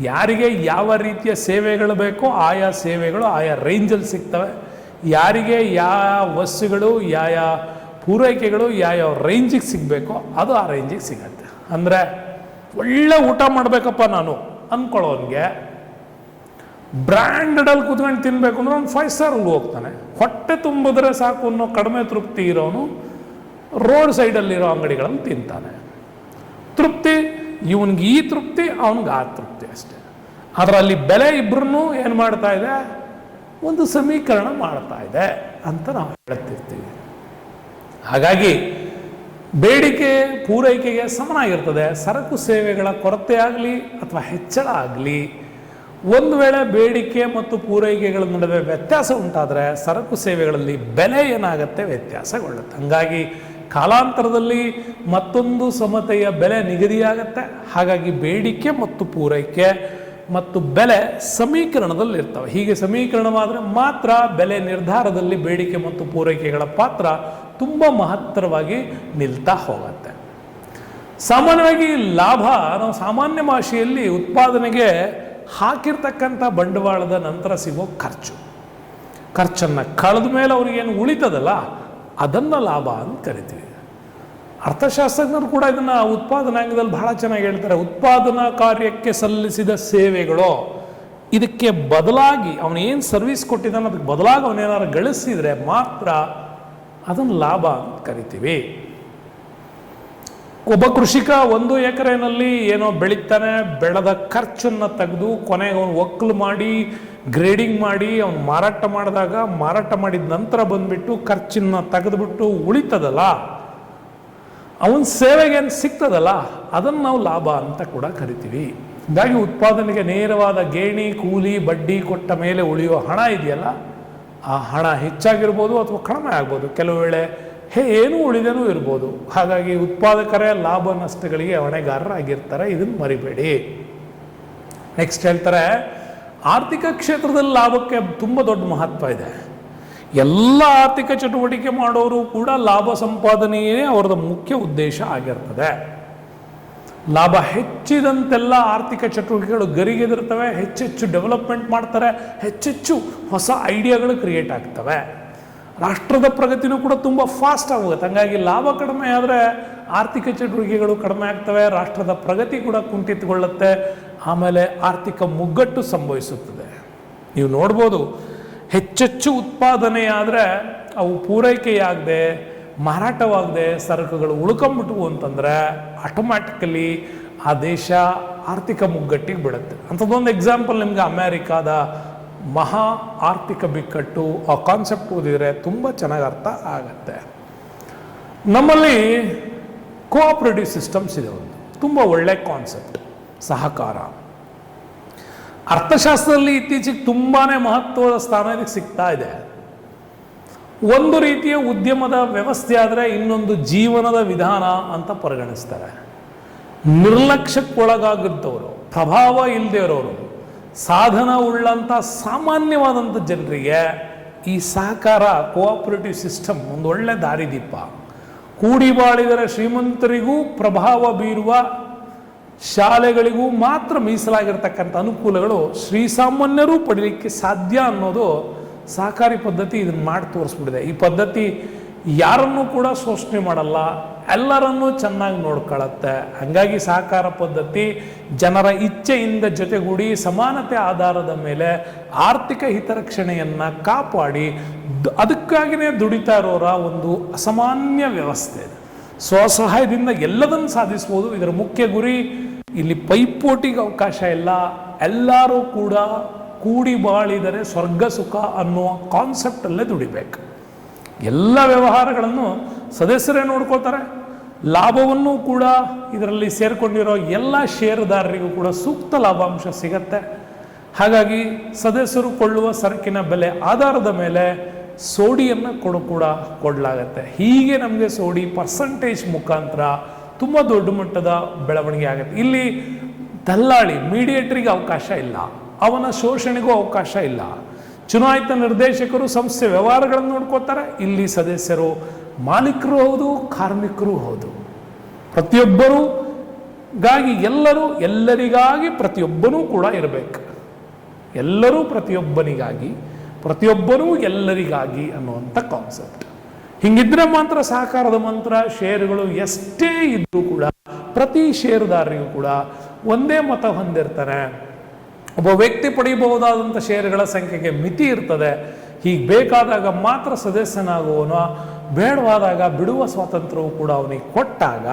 ಯಾರಿಗೆ ಯಾವ ರೀತಿಯ ಸೇವೆಗಳು ಬೇಕೋ ಆಯಾ ಸೇವೆಗಳು ಆಯಾ ರೇಂಜಲ್ಲಿ ಸಿಗ್ತವೆ. ಯಾರಿಗೆ ಯಾವ ವಸ್ತುಗಳು ಯಾವ ಪೂರೈಕೆಗಳು ಯಾವ ರೇಂಜಿಗೆ ಸಿಗಬೇಕೋ ಅದು ಆ ರೇಂಜಿಗೆ ಸಿಗತ್ತೆ. ಅಂದರೆ ಒಳ್ಳೆ ಊಟ ಮಾಡಬೇಕಪ್ಪ ನಾನು ಅಂದ್ಕೊಳ್ಳೋನಿಗೆ ಬ್ರ್ಯಾಂಡೆಡಲ್ಲಿ ಕೂತ್ಕೊಂಡು ತಿನ್ನಬೇಕು ಅಂದ್ರೆ ಅವ್ನು 5 ಸ್ಟಾರ್ಗೆ ಹೋಗ್ತಾನೆ. ಹೊಟ್ಟೆ ತುಂಬಿದ್ರೆ ಸಾಕು ಅನ್ನೋ ಕಡಿಮೆ ತೃಪ್ತಿ ಇರೋನು ರೋಡ್ ಸೈಡಲ್ಲಿರೋ ಅಂಗಡಿಗಳನ್ನು ತಿಂತಾನೆ. ತೃಪ್ತಿ ಇವನಿಗೆ ಈ ತೃಪ್ತಿ, ಅವನಿಗೆ ಆ ತೃಪ್ತಿ ಅಷ್ಟೇ. ಆದರೆ ಅಲ್ಲಿ ಬೆಲೆ ಇಬ್ಬರನ್ನೂ ಏನು ಮಾಡ್ತಾ ಇದೆ? ಒಂದು ಸಮೀಕರಣ ಮಾಡ್ತಾ ಇದೆ ಅಂತ ನಾವು ಹೇಳ್ತಿರ್ತೀವಿ. ಹಾಗಾಗಿ ಬೇಡಿಕೆ ಪೂರೈಕೆಗೆ ಸಮನಾಗಿರ್ತದೆ. ಸರಕು ಸೇವೆಗಳ ಕೊರತೆ ಆಗಲಿ ಅಥವಾ ಹೆಚ್ಚಳ ಆಗಲಿ, ಒಂದು ವೇಳೆ ಬೇಡಿಕೆ ಮತ್ತು ಪೂರೈಕೆಗಳ ನಡುವೆ ವ್ಯತ್ಯಾಸ ಉಂಟಾದರೆ ಸರಕು ಸೇವೆಗಳಲ್ಲಿ ಬೆಲೆ ಏನಾಗುತ್ತೆ? ವ್ಯತ್ಯಾಸಗೊಳ್ಳುತ್ತೆ. ಹಾಗಾಗಿ ಕಾಲಾಂತರದಲ್ಲಿ ಮತ್ತೊಂದು ಸಮತೆಯ ಬೆಲೆ ನಿಗದಿಯಾಗತ್ತೆ. ಹಾಗಾಗಿ ಬೇಡಿಕೆ ಮತ್ತು ಪೂರೈಕೆ ಮತ್ತು ಬೆಲೆ ಸಮೀಕರಣದಲ್ಲಿ ಇರ್ತವೆ. ಹೀಗೆ ಸಮೀಕರಣವಾದರೆ ಮಾತ್ರ ಬೆಲೆ ನಿರ್ಧಾರದಲ್ಲಿ ಬೇಡಿಕೆ ಮತ್ತು ಪೂರೈಕೆಗಳ ಪಾತ್ರ ತುಂಬ ಮಹತ್ತರವಾಗಿ ನಿಲ್ತಾ ಹೋಗುತ್ತೆ. ಸಾಮಾನ್ಯವಾಗಿ ಲಾಭ, ನಾವು ಸಾಮಾನ್ಯ ಭಾಷೆಯಲ್ಲಿ ಉತ್ಪಾದನೆಗೆ ಹಾಕಿರ್ತಕ್ಕಂಥ ಬಂಡವಾಳದ ನಂತರ ಸಿಗೋ ಖರ್ಚನ್ನು ಕಳೆದ ಮೇಲೆ ಅವ್ರಿಗೇನು ಉಳಿತದಲ್ಲ ಅದನ್ನು ಲಾಭ ಅಂತ ಕರಿತೀವಿ. ಅರ್ಥಶಾಸ್ತ್ರಜ್ಞರು ಕೂಡ ಇದನ್ನು ಉತ್ಪಾದನಾಂಗದಲ್ಲಿ ಬಹಳ ಚೆನ್ನಾಗಿ ಹೇಳ್ತಾರೆ. ಉತ್ಪಾದನಾ ಕಾರ್ಯಕ್ಕೆ ಸಲ್ಲಿಸಿದ ಸೇವೆಗಳು, ಇದಕ್ಕೆ ಬದಲಾಗಿ ಅವನು ಏನು ಸರ್ವಿಸ್ ಕೊಟ್ಟಿದ್ದಾನೆ ಅದಕ್ಕೆ ಬದಲಾಗಿ ಅವನೇನಾದ್ರು ಗಳಿಸಿದರೆ ಮಾತ್ರ ಅದನ್ನು ಲಾಭ ಅಂತ ಕರಿತೀವಿ. ಒಬ್ಬ ಕೃಷಿಕ 1 ಎಕರೆನಲ್ಲಿ ಏನೋ ಬೆಳೀತಾನೆ, ಬೆಳೆದ ಖರ್ಚನ್ನು ತೆಗೆದು ಕೊನೆಗೆ ಅವನು ಒಕ್ಕಲು ಮಾಡಿ ಗ್ರೇಡಿಂಗ್ ಮಾಡಿ ಅವನು ಮಾರಾಟ ಮಾಡಿದಾಗ, ಮಾರಾಟ ಮಾಡಿದ ನಂತರ ಬಂದ್ಬಿಟ್ಟು ಖರ್ಚನ್ನು ತೆಗೆದುಬಿಟ್ಟು ಉಳಿತದಲ್ಲ, ಅವನ ಸೇವೆಗೆ ಏನು ಸಿಗ್ತದಲ್ಲ ಅದನ್ನು ನಾವು ಲಾಭ ಅಂತ ಕೂಡ ಕರಿತೀವಿ. ಹೀಗಾಗಿ ಉತ್ಪಾದನೆಗೆ ನೇರವಾದ ಗೇಣಿ, ಕೂಲಿ, ಬಡ್ಡಿ ಕೊಟ್ಟ ಮೇಲೆ ಉಳಿಯುವ ಹಣ ಇದೆಯಲ್ಲ, ಆ ಹಣ ಹೆಚ್ಚಾಗಿರ್ಬೋದು ಅಥವಾ ಕಡಿಮೆ ಆಗ್ಬೋದು. ಕೆಲವು ವೇಳೆ ಏನೂ ಉಳಿದೇನೂ ಇರ್ಬೋದು. ಹಾಗಾಗಿ ಉತ್ಪಾದಕರೇ ಲಾಭ ನಷ್ಟಗಳಿಗೆ ಹೊಣೆಗಾರರಾಗಿರ್ತಾರೆ, ಇದನ್ನು ಮರಿಬೇಡಿ. ನೆಕ್ಸ್ಟ್ ಹೇಳ್ತಾರೆ, ಆರ್ಥಿಕ ಕ್ಷೇತ್ರದಲ್ಲಿ ಲಾಭಕ್ಕೆ ತುಂಬ ದೊಡ್ಡ ಮಹತ್ವ ಇದೆ. ಎಲ್ಲ ಆರ್ಥಿಕ ಚಟುವಟಿಕೆ ಮಾಡೋರು ಕೂಡ ಲಾಭ ಸಂಪಾದನೆಯೇ ಅವರದ ಮುಖ್ಯ ಉದ್ದೇಶ ಆಗಿರ್ತದೆ. ಲಾಭ ಹೆಚ್ಚಿದಂತೆಲ್ಲ ಆರ್ಥಿಕ ಚಟುವಟಿಕೆಗಳು ಗರಿಗೆದಿರ್ತವೆ, ಹೆಚ್ಚೆಚ್ಚು ಡೆವಲಪ್ಮೆಂಟ್ ಮಾಡ್ತಾರೆ, ಹೆಚ್ಚೆಚ್ಚು ಹೊಸ ಐಡಿಯಾಗಳು ಕ್ರಿಯೇಟ್ ಆಗ್ತವೆ. ರಾಷ್ಟ್ರದ ಪ್ರಗತಿನೂ ಕೂಡ ತುಂಬ ಫಾಸ್ಟ್ ಆಗುತ್ತೆ. ಹಾಗಾಗಿ ಲಾಭ ಕಡಿಮೆ ಆದರೆ ಆರ್ಥಿಕ ಚಟುವಟಿಕೆಗಳು ಕಡಿಮೆ ಆಗ್ತವೆ, ರಾಷ್ಟ್ರದ ಪ್ರಗತಿ ಕೂಡ ಕುಂಠಿತಗೊಳ್ಳುತ್ತೆ, ಆಮೇಲೆ ಆರ್ಥಿಕ ಮುಗ್ಗಟ್ಟು ಸಂಭವಿಸುತ್ತದೆ. ನೀವು ನೋಡ್ಬೋದು, ಹೆಚ್ಚೆಚ್ಚು ಉತ್ಪಾದನೆ ಆದರೆ ಅವು ಪೂರೈಕೆಯಾಗದೆ ಮಾರಾಟವಾಗದೆ ಸರಕುಗಳು ಉಳ್ಕೊಂಬಿಟ್ವು ಅಂತಂದರೆ ಆಟೋಮ್ಯಾಟಿಕಲಿ ಆ ದೇಶ ಆರ್ಥಿಕ ಮುಗ್ಗಟ್ಟಿಗೆ ಬಿಡುತ್ತೆ. ಅಂಥದ್ದೊಂದು ಎಕ್ಸಾಂಪಲ್ ನಿಮ್ಗೆ ಅಮೇರಿಕಾದ ಮಹಾ ಆರ್ಥಿಕ ಬಿಕ್ಕಟ್ಟು, ಆ ಕಾನ್ಸೆಪ್ಟ್ ಓದಿದರೆ ತುಂಬ ಚೆನ್ನಾಗಿ ಅರ್ಥ ಆಗತ್ತೆ. ನಮ್ಮಲ್ಲಿ ಕೋಆಪರೇಟಿವ್ ಸಿಸ್ಟಮ್ಸ್ ಇದೆ, ಒಂದು ತುಂಬ ಒಳ್ಳೆ ಕಾನ್ಸೆಪ್ಟ್, ಸಹಕಾರ. ಅರ್ಥಶಾಸ್ತ್ರದಲ್ಲಿ ಇತ್ತೀಚೆಗೆ ತುಂಬಾ ಮಹತ್ವದ ಸ್ಥಾನ ಇದಕ್ಕೆ ಸಿಗ್ತಾ ಇದೆ. ಒಂದು ರೀತಿಯ ಉದ್ಯಮದ ವ್ಯವಸ್ಥೆ ಆದರೆ ಇನ್ನೊಂದು ಜೀವನದ ವಿಧಾನ ಅಂತ ಪರಿಗಣಿಸ್ತಾರೆ. ನಿರ್ಲಕ್ಷ್ಯಕ್ಕೊಳಗಾಗಿದ್ದವರು, ಪ್ರಭಾವ ಇಲ್ಲದೆ ಇರೋರು, ಸಾಧನ ಉಳ್ಳಂಥ ಸಾಮಾನ್ಯವಾದಂಥ ಜನರಿಗೆ ಈ ಸಹಕಾರ ಕೋಆಪರೇಟಿವ್ ಸಿಸ್ಟಮ್ ಒಂದು ಒಳ್ಳೆ ದಾರಿದೀಪ. ಕೂಡಿ ಬಾಳಿದರೆ ಶ್ರೀಮಂತರಿಗೂ ಪ್ರಭಾವ ಬೀರುವ ಶಾಲೆಗಳಿಗೂ ಮಾತ್ರ ಮೀಸಲಾಗಿರ್ತಕ್ಕಂಥ ಅನುಕೂಲಗಳು ಶ್ರೀಸಾಮಾನ್ಯರೂ ಪಡೀಲಿಕ್ಕೆ ಸಾಧ್ಯ ಅನ್ನೋದು ಸಹಕಾರಿ ಪದ್ಧತಿ ಇದನ್ನು ಮಾಡಿ ತೋರಿಸ್ಬಿಟ್ಟಿದೆ. ಈ ಪದ್ಧತಿ ಯಾರನ್ನೂ ಕೂಡ ಶೋಷಣೆ ಮಾಡಲ್ಲ, ಎಲ್ಲರನ್ನೂ ಚೆನ್ನಾಗಿ ನೋಡ್ಕೊಳ್ಳುತ್ತೆ. ಹಾಗಾಗಿ ಸಹಕಾರ ಪದ್ಧತಿ ಜನರ ಇಚ್ಛೆಯಿಂದ ಜೊತೆಗೂಡಿ ಸಮಾನತೆ ಆಧಾರದ ಮೇಲೆ ಆರ್ಥಿಕ ಹಿತರಕ್ಷಣೆಯನ್ನು ಕಾಪಾಡಿ ಅದಕ್ಕಾಗಿಯೇ ದುಡಿತಾ ಇರೋರ ಒಂದು ಅಸಾಮಾನ್ಯ ವ್ಯವಸ್ಥೆ. ಸ್ವಸಹಾಯದಿಂದ ಎಲ್ಲದನ್ನು ಸಾಧಿಸ್ಬೋದು. ಇದರ ಮುಖ್ಯ ಗುರಿ, ಇಲ್ಲಿ ಪೈಪೋಟಿಗೆ ಅವಕಾಶ ಇಲ್ಲ, ಎಲ್ಲರೂ ಕೂಡ ಕೂಡಿ ಬಾಳಿದರೆ ಸ್ವರ್ಗ ಸುಖ ಅನ್ನೋ ಕಾನ್ಸೆಪ್ಟಲ್ಲೇ ದುಡಿಬೇಕು. ಎಲ್ಲ ವ್ಯವಹಾರಗಳನ್ನು ಸದಸ್ಯರೇ ನೋಡ್ಕೋತಾರೆ, ಲಾಭವನ್ನು ಕೂಡ ಇದರಲ್ಲಿ ಸೇರಿಕೊಂಡಿರೋ ಎಲ್ಲ ಷೇರುದಾರರಿಗೂ ಕೂಡ ಸೂಕ್ತ ಲಾಭಾಂಶ ಸಿಗತ್ತೆ. ಹಾಗಾಗಿ ಸದಸ್ಯರು ಕೊಳ್ಳುವ ಸರಕಿನ ಬೆಲೆ ಆಧಾರದ ಮೇಲೆ ಸೋಡಿಯನ್ನು ಕೂಡ ಕೊಡಲಾಗತ್ತೆ. ಹೀಗೆ ನಮಗೆ ಸೋಡಿ ಪರ್ಸಂಟೇಜ್ ಮುಖಾಂತರ ತುಂಬ ದೊಡ್ಡ ಮಟ್ಟದ ಬೆಳವಣಿಗೆ ಆಗುತ್ತೆ. ಇಲ್ಲಿ ದಲ್ಲಾಳಿ ಮೀಡಿಯೇಟರಿಗೆ ಅವಕಾಶ ಇಲ್ಲ, ಅವನ ಶೋಷಣೆಗೂ ಅವಕಾಶ ಇಲ್ಲ. ಚುನಾಯಿತ ನಿರ್ದೇಶಕರು ಸಂಸ್ಥೆ ವ್ಯವಹಾರಗಳನ್ನು ನೋಡ್ಕೋತಾರೆ. ಇಲ್ಲಿ ಸದಸ್ಯರು ಮಾಲೀಕರು ಹೌದು, ಕಾರ್ಮಿಕರು ಹೌದು. ಪ್ರತಿಯೊಬ್ಬರಿಗಾಗಿ ಎಲ್ಲರಿಗಾಗಿ ಪ್ರತಿಯೊಬ್ಬನೂ ಕೂಡ ಇರಬೇಕು. ಎಲ್ಲರೂ ಪ್ರತಿಯೊಬ್ಬನಿಗಾಗಿ, ಪ್ರತಿಯೊಬ್ಬರೂ ಎಲ್ಲರಿಗಾಗಿ ಅನ್ನುವಂಥ ಕಾನ್ಸೆಪ್ಟ್. ಹಿಂಗಿದ್ರೆ ಮಾತ್ರ ಸಹಕಾರದ ಮಂತ್ರ. ಷೇರುಗಳು ಎಷ್ಟೇ ಇದ್ರೂ ಕೂಡ ಪ್ರತಿ ಷೇರುದಾರರಿಗೂ ಕೂಡ ಒಂದೇ ಮತ ಹೊಂದಿರ್ತಾನೆ. ಒಬ್ಬ ವ್ಯಕ್ತಿ ಪಡೆಯಬಹುದಾದಂಥ ಷೇರುಗಳ ಸಂಖ್ಯೆಗೆ ಮಿತಿ ಇರ್ತದೆ. ಹೀಗೆ ಬೇಕಾದಾಗ ಮಾತ್ರ ಸದಸ್ಯನಾಗುವನು, ಬೇಡವಾದಾಗ ಬಿಡುವ ಸ್ವಾತಂತ್ರ್ಯವು ಕೂಡ ಅವನಿಗೆ ಕೊಟ್ಟಾಗ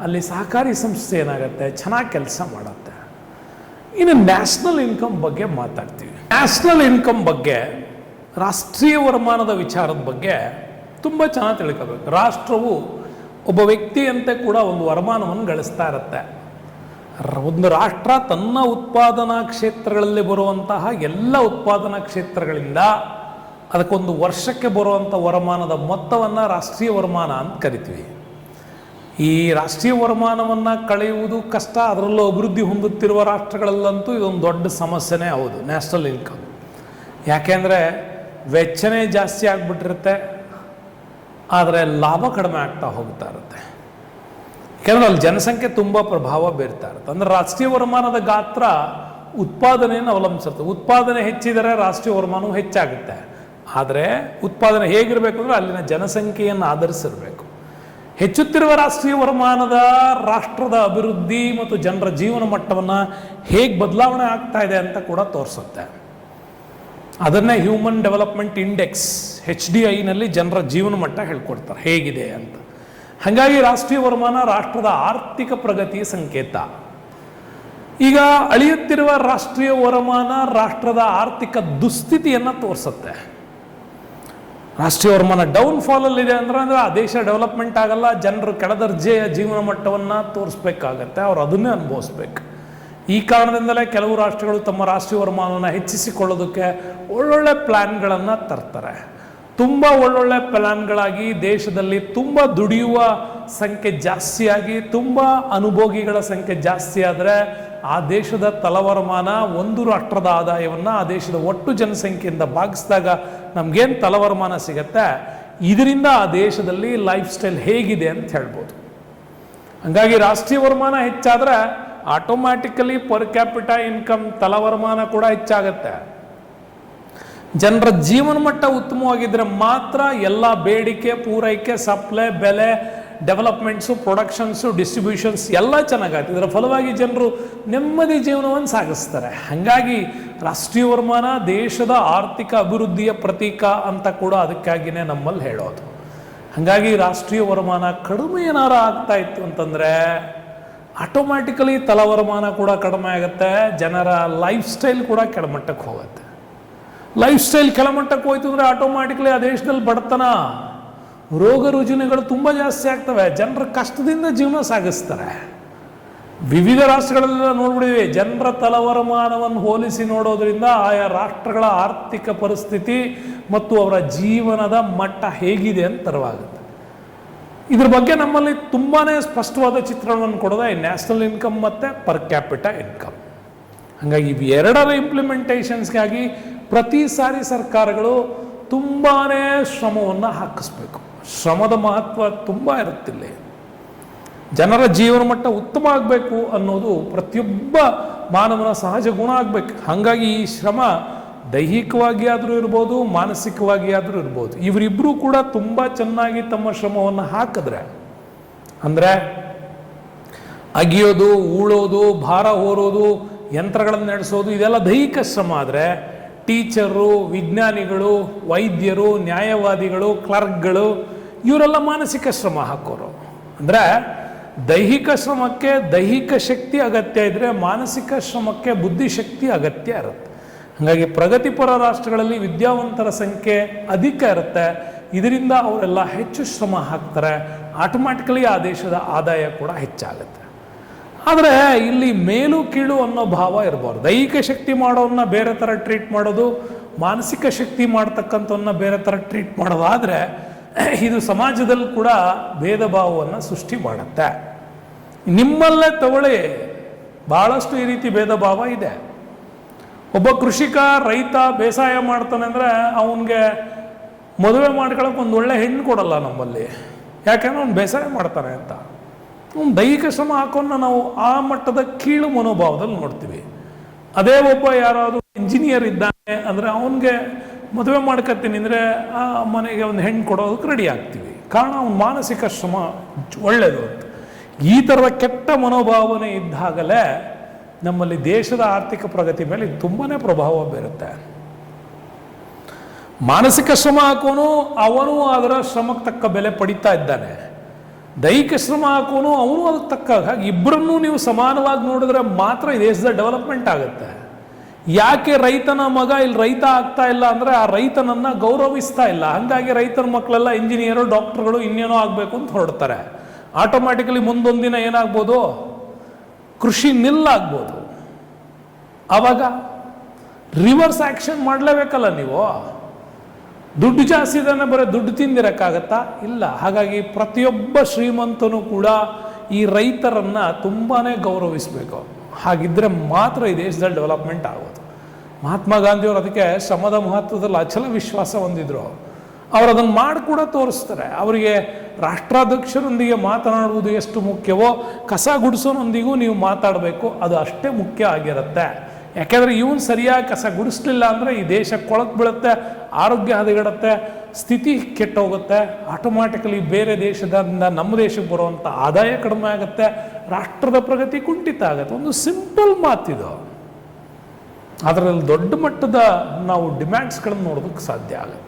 ಅಲ್ಲಿ ಸಹಕಾರಿ ಸಂಸ್ಥೆ ಏನಾಗುತ್ತೆ, ಚೆನ್ನಾಗಿ ಕೆಲಸ ಮಾಡುತ್ತೆ. ಇನ್ನು ನ್ಯಾಷನಲ್ ಇನ್ಕಮ್ ಬಗ್ಗೆ ಮಾತಾಡ್ತೀವಿ. ನ್ಯಾಷನಲ್ ಇನ್ಕಮ್ ಬಗ್ಗೆ, ರಾಷ್ಟ್ರೀಯ ವರಮಾನದ ವಿಚಾರದ ಬಗ್ಗೆ ತುಂಬ ಚೆನ್ನಾಗಿ ತಿಳ್ಕೋಬೇಕು. ರಾಷ್ಟ್ರವು ಒಬ್ಬ ವ್ಯಕ್ತಿಯಂತೆ ಕೂಡ ಒಂದು ವರಮಾನವನ್ನು ಗಳಿಸ್ತಾ ಇರುತ್ತೆ. ಒಂದು ರಾಷ್ಟ್ರ ತನ್ನ ಉತ್ಪಾದನಾ ಕ್ಷೇತ್ರಗಳಲ್ಲಿ ಬರುವಂತಹ ಎಲ್ಲ ಉತ್ಪಾದನಾ ಕ್ಷೇತ್ರಗಳಿಂದ ಅದಕ್ಕೊಂದು ವರ್ಷಕ್ಕೆ ಬರುವಂಥ ವರಮಾನದ ಮೊತ್ತವನ್ನು ರಾಷ್ಟ್ರೀಯ ವರಮಾನ ಅಂತ ಕರಿತೀವಿ. ಈ ರಾಷ್ಟ್ರೀಯ ವರಮಾನವನ್ನು ಕಳೆಯುವುದು ಕಷ್ಟ. ಅದರಲ್ಲೂ ಅಭಿವೃದ್ಧಿ ಹೊಂದುತ್ತಿರುವ ರಾಷ್ಟ್ರಗಳಲ್ಲಂತೂ ಇದೊಂದು ದೊಡ್ಡ ಸಮಸ್ಯೆನೇ ಹೌದು, ನ್ಯಾಷನಲ್ ಇನ್ಕಮ್. ಯಾಕೆಂದರೆ ವೆಚ್ಚನೇ ಜಾಸ್ತಿ ಆಗಿಬಿಟ್ಟಿರುತ್ತೆ, ಆದರೆ ಲಾಭ ಕಡಿಮೆ ಆಗ್ತಾ ಹೋಗ್ತಾ ಇರುತ್ತೆ. ಯಾಕೆಂದರೆ ಅಲ್ಲಿ ಜನಸಂಖ್ಯೆ ತುಂಬ ಪ್ರಭಾವ ಬೀರ್ತಾ ಇರುತ್ತೆ. ಅಂದರೆ ರಾಷ್ಟ್ರೀಯ ವರಮಾನದ ಗಾತ್ರ ಉತ್ಪಾದನೆಯನ್ನು ಅವಲಂಬಿಸಿರುತ್ತೆ. ಉತ್ಪಾದನೆ ಹೆಚ್ಚಿದರೆ ರಾಷ್ಟ್ರೀಯ ವರಮಾನವು ಹೆಚ್ಚಾಗುತ್ತೆ. ಆದರೆ ಉತ್ಪಾದನೆ ಹೇಗಿರಬೇಕು ಅಂದರೆ ಅಲ್ಲಿನ ಜನಸಂಖ್ಯೆಯನ್ನು ಆಧರಿಸಿರಬೇಕು. ಹೆಚ್ಚುತ್ತಿರುವ ರಾಷ್ಟ್ರೀಯ ವರಮಾನದ ರಾಷ್ಟ್ರದ ಅಭಿವೃದ್ಧಿ ಮತ್ತು ಜನರ ಜೀವನ ಮಟ್ಟವನ್ನು ಹೇಗೆ ಬದಲಾವಣೆ ಆಗ್ತಾ ಇದೆ ಅಂತ ಕೂಡ ತೋರಿಸುತ್ತೆ. ಅದನ್ನೇ ಹ್ಯೂಮನ್ ಡೆವಲಪ್ಮೆಂಟ್ ಇಂಡೆಕ್ಸ್ HDI ಜನರ ಜೀವನ ಮಟ್ಟ ಹೇಳ್ಕೊಡ್ತಾರೆ ಹೇಗಿದೆ ಅಂತ. ಹಾಗಾಗಿ ರಾಷ್ಟ್ರೀಯ ವರಮಾನ ರಾಷ್ಟ್ರದ ಆರ್ಥಿಕ ಪ್ರಗತಿಯ ಸಂಕೇತ. ಈಗ ಅಳಿಯುತ್ತಿರುವ ರಾಷ್ಟ್ರೀಯ ವರಮಾನ ರಾಷ್ಟ್ರದ ಆರ್ಥಿಕ ದುಸ್ಥಿತಿಯನ್ನು ತೋರಿಸುತ್ತೆ. ರಾಷ್ಟ್ರೀಯ ವರಮಾನ ಡೌನ್ಫಾಲಲ್ಲಿದೆ ಅಂದರೆ ಆ ದೇಶ ಡೆವಲಪ್ಮೆಂಟ್ ಆಗಲ್ಲ, ಜನರು ಕೆಳದರ್ಜೆಯ ಜೀವನ ಮಟ್ಟವನ್ನು ತೋರಿಸ್ಬೇಕಾಗತ್ತೆ, ಅವ್ರು ಅದನ್ನೇ ಅನುಭವಿಸ್ಬೇಕು. ಈ ಕಾರಣದಿಂದಲೇ ಕೆಲವು ರಾಷ್ಟ್ರಗಳು ತಮ್ಮ ರಾಷ್ಟ್ರೀಯ ವರಮಾನವನ್ನು ಹೆಚ್ಚಿಸಿಕೊಳ್ಳೋದಕ್ಕೆ ಒಳ್ಳೊಳ್ಳೆ ಪ್ಲ್ಯಾನ್ಗಳನ್ನು ತರ್ತಾರೆ. ತುಂಬ ಒಳ್ಳೊಳ್ಳೆ ಪ್ಲಾನ್ಗಳಾಗಿ ದೇಶದಲ್ಲಿ ತುಂಬ ದುಡಿಯುವ ಸಂಖ್ಯೆ ಜಾಸ್ತಿಯಾಗಿ ತುಂಬ ಅನುಭೋಗಿಗಳ ಸಂಖ್ಯೆ ಜಾಸ್ತಿ ಆದರೆ ಆ ದೇಶದ ತಲವರ್ಮಾನ ಒಂದು ರಾಷ್ಟ್ರದ ಆದಾಯವನ್ನು ಆ ದೇಶದ ಒಟ್ಟು ಜನಸಂಖ್ಯೆಯಿಂದ ಭಾಗಿಸಿದಾಗ ನಮಗೇನು ತಲವರ್ಮಾನ ಸಿಗತ್ತೆ, ಇದರಿಂದ ಆ ದೇಶದಲ್ಲಿ ಲೈಫ್ ಸ್ಟೈಲ್ ಹೇಗಿದೆ ಅಂತ ಹೇಳ್ಬೋದು. ಹಂಗಾಗಿ ರಾಷ್ಟ್ರೀಯ ವರಮಾನ ಹೆಚ್ಚಾದರೆ ಆಟೋಮ್ಯಾಟಿಕಲಿ ಪರ್ ಕ್ಯಾಪಿಟ ಇನ್ಕಮ್ ತಲವರ್ಮಾನ ಕೂಡ ಹೆಚ್ಚಾಗತ್ತೆ. ಜನರ ಜೀವನ ಮಟ್ಟ ಉತ್ತಮವಾಗಿದ್ದರೆ ಮಾತ್ರ ಎಲ್ಲ ಬೇಡಿಕೆ, ಪೂರೈಕೆ, ಸಪ್ಲೈ, ಬೆಲೆ, ಡೆವಲಪ್ಮೆಂಟ್ಸು, ಪ್ರೊಡಕ್ಷನ್ಸು, ಡಿಸ್ಟ್ರಿಬ್ಯೂಷನ್ಸ್ ಎಲ್ಲ ಚೆನ್ನಾಗಾಗ್ತದೆ. ಇದರ ಫಲವಾಗಿ ಜನರು ನೆಮ್ಮದಿ ಜೀವನವನ್ನು ಸಾಗಿಸ್ತಾರೆ. ಹಾಗಾಗಿ ರಾಷ್ಟ್ರೀಯ ವರಮಾನ ದೇಶದ ಆರ್ಥಿಕ ಅಭಿವೃದ್ಧಿಯ ಪ್ರತೀಕ ಅಂತ ಕೂಡ ಅದಕ್ಕಾಗಿಯೇ ನಮ್ಮಲ್ಲಿ ಹೇಳೋದು. ಹಾಗಾಗಿ ರಾಷ್ಟ್ರೀಯ ವರಮಾನ ಕಡಿಮೆ ಏನಾರು ಆಗ್ತಾ ಇತ್ತು ಅಂತಂದರೆ ಆಟೋಮ್ಯಾಟಿಕಲಿ ತಲವರ್ಮಾನ ಕೂಡ ಕಡಿಮೆ ಆಗುತ್ತೆ, ಜನರ ಲೈಫ್ ಸ್ಟೈಲ್ ಕೂಡ ಕೆಳಮಟ್ಟಕ್ಕೆ ಹೋಗುತ್ತೆ. ಲೈಫ್ ಸ್ಟೈಲ್ ಕೆಳಮಟ್ಟಕ್ಕೆ ಹೋಯ್ತು ಅಂದರೆ ಆಟೋಮ್ಯಾಟಿಕಲಿ ಆ ದೇಶದಲ್ಲಿ ಬಡತನ, ರೋಗ ರುಜಿನಗಳು ತುಂಬ ಜಾಸ್ತಿ ಆಗ್ತವೆ, ಜನರ ಕಷ್ಟದಿಂದ ಜೀವನ ಸಾಗಿಸ್ತಾರೆ. ವಿವಿಧ ರಾಷ್ಟ್ರಗಳೆಲ್ಲ ನೋಡ್ಬಿಡಿವಿ, ಜನರ ತಲವರ್ಮಾನವನ್ನು ಹೋಲಿಸಿ ನೋಡೋದ್ರಿಂದ ಆಯಾ ರಾಷ್ಟ್ರಗಳ ಆರ್ಥಿಕ ಪರಿಸ್ಥಿತಿ ಮತ್ತು ಅವರ ಜೀವನದ ಮಟ್ಟ ಹೇಗಿದೆ ಅಂತ ತರವಾಗುತ್ತೆ. ಇದ್ರ ಬಗ್ಗೆ ನಮ್ಮಲ್ಲಿ ತುಂಬಾ ಸ್ಪಷ್ಟವಾದ ಚಿತ್ರಣವನ್ನು ಕೊಡೋದು ಈ ನ್ಯಾಷನಲ್ ಇನ್ಕಮ್ ಮತ್ತು ಪರ್ ಕ್ಯಾಪಿಟ ಇನ್ಕಮ್. ಹಾಗಾಗಿ ಇವೆರಡರ ಇಂಪ್ಲಿಮೆಂಟೇಷನ್ಸ್ಗಾಗಿ ಪ್ರತಿ ಸಾರಿ ಸರ್ಕಾರಗಳು ತುಂಬಾ ಶ್ರಮವನ್ನು ಹಾಕಿಸ್ಬೇಕು. ಶ್ರಮದ ಮಹತ್ವ ತುಂಬ ಇರುತ್ತಿಲ್ಲ. ಜನರ ಜೀವನ ಮಟ್ಟ ಉತ್ತಮ ಆಗಬೇಕು ಅನ್ನೋದು ಪ್ರತಿಯೊಬ್ಬ ಮಾನವನ ಸಹಜ ಗುಣ ಆಗಬೇಕು. ಹಾಗಾಗಿ ಈ ಶ್ರಮ ದೈಹಿಕವಾಗಿ ಆದರೂ ಇರ್ಬೋದು, ಮಾನಸಿಕವಾಗಿ ಆದರೂ ಇರ್ಬೋದು. ಇವರಿಬ್ಬರೂ ಕೂಡ ತುಂಬ ಚೆನ್ನಾಗಿ ತಮ್ಮ ಶ್ರಮವನ್ನು ಹಾಕಿದ್ರೆ, ಅಂದರೆ ಅಗಿಯೋದು, ಉಳೋದು, ಭಾರ ಹೊರೋದು, ಯಂತ್ರಗಳನ್ನು ನಡೆಸೋದು, ಇದೆಲ್ಲ ದೈಹಿಕ ಶ್ರಮ ಆದರೆ ಟೀಚರು, ವಿಜ್ಞಾನಿಗಳು, ವೈದ್ಯರು, ನ್ಯಾಯವಾದಿಗಳು, ಕ್ಲರ್ಕ್ಗಳು ಇವರೆಲ್ಲ ಮಾನಸಿಕ ಶ್ರಮ ಹಾಕೋರು. ಅಂದರೆ ದೈಹಿಕ ಶ್ರಮಕ್ಕೆ ದೈಹಿಕ ಶಕ್ತಿ ಅಗತ್ಯ ಇದ್ದರೆ ಮಾನಸಿಕ ಶ್ರಮಕ್ಕೆ ಬುದ್ಧಿಶಕ್ತಿ ಅಗತ್ಯ ಇರುತ್ತೆ. ಹಾಗಾಗಿ ಪ್ರಗತಿಪರ ರಾಷ್ಟ್ರಗಳಲ್ಲಿ ವಿದ್ಯಾವಂತರ ಸಂಖ್ಯೆ ಅಧಿಕ ಇರುತ್ತೆ. ಇದರಿಂದ ಅವರೆಲ್ಲ ಹೆಚ್ಚು ಶ್ರಮ ಹಾಕ್ತಾರೆ, ಆಟೋಮ್ಯಾಟಿಕಲಿ ಆ ದೇಶದ ಆದಾಯ ಕೂಡ ಹೆಚ್ಚಾಗುತ್ತೆ. ಆದರೆ ಇಲ್ಲಿ ಮೇಲು ಕೀಳು ಅನ್ನೋ ಭಾವ ಇರಬಾರ್ದು. ದೈಹಿಕ ಶಕ್ತಿ ಮಾಡೋನ್ನ ಬೇರೆ ಥರ ಟ್ರೀಟ್ ಮಾಡೋದು, ಮಾನಸಿಕ ಶಕ್ತಿ ಮಾಡ್ತಕ್ಕಂಥವನ್ನ ಬೇರೆ ಥರ ಟ್ರೀಟ್ ಮಾಡೋದಾದರೆ ಇದು ಸಮಾಜದಲ್ಲಿ ಕೂಡ ಭೇದ ಭಾವವನ್ನು ಸೃಷ್ಟಿ ಮಾಡುತ್ತೆ. ನಿಮ್ಮಲ್ಲೇ ತಗೊಳ್ಳಿ, ಭಾಳಷ್ಟು ಈ ರೀತಿ ಭೇದ ಭಾವ ಇದೆ. ಒಬ್ಬ ಕೃಷಿಕ, ರೈತ ಬೇಸಾಯ ಮಾಡ್ತಾನೆ ಅಂದರೆ ಅವನಿಗೆ ಮದುವೆ ಮಾಡ್ಕೊಳಕ್ಕೆ ಒಂದು ಒಳ್ಳೆ ಹೆಣ್ಣು ಕೊಡಲ್ಲ ನಮ್ಮಲ್ಲಿ, ಯಾಕೆಂದ್ರೆ ಅವ್ನು ಬೇಸಾಯ ಮಾಡ್ತಾನೆ ಅಂತ. ಅವ್ನು ದೈಹಿಕ ಶ್ರಮ ಹಾಕೋನ್ನ ನಾವು ಆ ಮಟ್ಟದ ಕೀಳು ಮನೋಭಾವದಲ್ಲಿ ನೋಡ್ತೀವಿ. ಅದೇ ಒಬ್ಬ ಯಾರಾದರೂ ಇಂಜಿನಿಯರ್ ಇದ್ದಾನೆ ಅಂದರೆ ಅವನಿಗೆ ಮದುವೆ ಮಾಡ್ಕೊತೀನಿ ಅಂದರೆ ಆ ಮನೆಗೆ ಒಂದು ಹೆಣ್ಣು ಕೊಡೋದಕ್ಕೆ ರೆಡಿ ಆಗ್ತೀವಿ, ಕಾರಣ ಅವನ ಮಾನಸಿಕ ಶ್ರಮ ಒಳ್ಳೆಯದು ಅಂತ. ಈ ಥರದ ಕೆಟ್ಟ ಮನೋಭಾವನೆ ಇದ್ದಾಗಲೇ ನಮ್ಮಲ್ಲಿ ದೇಶದ ಆರ್ಥಿಕ ಪ್ರಗತಿ ಮೇಲೆ ತುಂಬಾ ಪ್ರಭಾವ ಬೀರುತ್ತೆ. ಮಾನಸಿಕ ಶ್ರಮ ಹಾಕೋನು ಅವನು ಅದರ ಶ್ರಮಕ್ಕೆ ತಕ್ಕ ಬೆಲೆ ಪಡಿತಾ ಇದ್ದಾನೆ, ದೈಹಿಕ ಶ್ರಮ ಹಾಕೋನು ಅವನು ಅದಕ್ಕೆ ತಕ್ಕ. ಹಾಗೆ ಇಬ್ಬರನ್ನೂ ನೀವು ಸಮಾನವಾಗಿ ನೋಡಿದ್ರೆ ಮಾತ್ರ ಈ ದೇಶದ ಡೆವಲಪ್ಮೆಂಟ್ ಆಗುತ್ತೆ. ಯಾಕೆ ರೈತನ ಮಗ ಇಲ್ಲಿ ರೈತ ಆಗ್ತಾ ಇಲ್ಲ ಅಂದರೆ ಆ ರೈತನನ್ನ ಗೌರವಿಸ್ತಾ ಇಲ್ಲ. ಹಾಗಾಗಿ ರೈತನ ಮಕ್ಕಳೆಲ್ಲ ಇಂಜಿನಿಯರು, ಡಾಕ್ಟರ್ಗಳು, ಇನ್ನೇನೋ ಆಗಬೇಕು ಅಂತ ಹೊರಡ್ತಾರೆ. ಆಟೋಮ್ಯಾಟಿಕಲಿ ಮುಂದೊಂದು ದಿನ ಏನಾಗ್ಬೋದು, ಕೃಷಿ ನಿಲ್ಲಾಗ್ಬೋದು. ಆವಾಗ ರಿವರ್ಸ್ ಆ್ಯಕ್ಷನ್ ಮಾಡಲೇಬೇಕಲ್ಲ ನೀವು. ದುಡ್ಡು ಜಾಸ್ತಿ ಇದನ್ನು ಬರೀ ದುಡ್ಡು ತಿಂದಿರೋಕ್ಕಾಗತ್ತಾ? ಇಲ್ಲ. ಹಾಗಾಗಿ ಪ್ರತಿಯೊಬ್ಬ ಶ್ರೀಮಂತನೂ ಕೂಡ ಈ ರೈತರನ್ನು ತುಂಬಾ ಗೌರವಿಸಬೇಕು. ಹಾಗಿದ್ದರೆ ಮಾತ್ರ ಈ ದೇಶದಲ್ಲಿ ಡೆವಲಪ್ಮೆಂಟ್ ಆಗೋದು. ಮಹಾತ್ಮ ಗಾಂಧಿಯವರು ಅದಕ್ಕೆ ಶ್ರಮದ ಮಹತ್ವದಲ್ಲಿ ಅಚಲ ವಿಶ್ವಾಸ ಹೊಂದಿದ್ರು. ಅವರು ಅದನ್ನು ಮಾಡಿ ಕೂಡ ತೋರಿಸ್ತಾರೆ. ಅವರಿಗೆ ರಾಷ್ಟ್ರಾಧ್ಯಕ್ಷರೊಂದಿಗೆ ಮಾತನಾಡುವುದು ಎಷ್ಟು ಮುಖ್ಯವೋ ಕಸ ಗುಡಿಸೋನೊಂದಿಗೂ ನೀವು ಮಾತಾಡಬೇಕು, ಅದು ಅಷ್ಟೇ ಮುಖ್ಯ ಆಗಿರುತ್ತೆ. ಯಾಕೆಂದರೆ ಇವನು ಸರಿಯಾಗಿ ಕಸ ಗುಡಿಸ್ಲಿಲ್ಲ ಅಂದರೆ ಈ ದೇಶ ಕೊಳಕು ಬೀಳುತ್ತೆ, ಆರೋಗ್ಯ ಹದಗೆಡುತ್ತೆ, ಸ್ಥಿತಿ ಕೆಟ್ಟೋಗುತ್ತೆ. ಆಟೋಮ್ಯಾಟಿಕಲಿ ಬೇರೆ ದೇಶದಿಂದ ನಮ್ಮ ದೇಶಕ್ಕೆ ಬರುವಂಥ ಆದಾಯ ಕಡಿಮೆ ಆಗುತ್ತೆ, ರಾಷ್ಟ್ರದ ಪ್ರಗತಿ ಕುಂಠಿತ ಆಗುತ್ತೆ. ಒಂದು ಸಿಂಪಲ್ ಮಾತಿದು. ಅದರಲ್ಲಿ ದೊಡ್ಡ ಮಟ್ಟದ ನಾವು ಡಿಮ್ಯಾಂಡ್ಸ್ಗಳನ್ನು ನೋಡೋದಕ್ಕೆ ಸಾಧ್ಯ ಆಗುತ್ತೆ.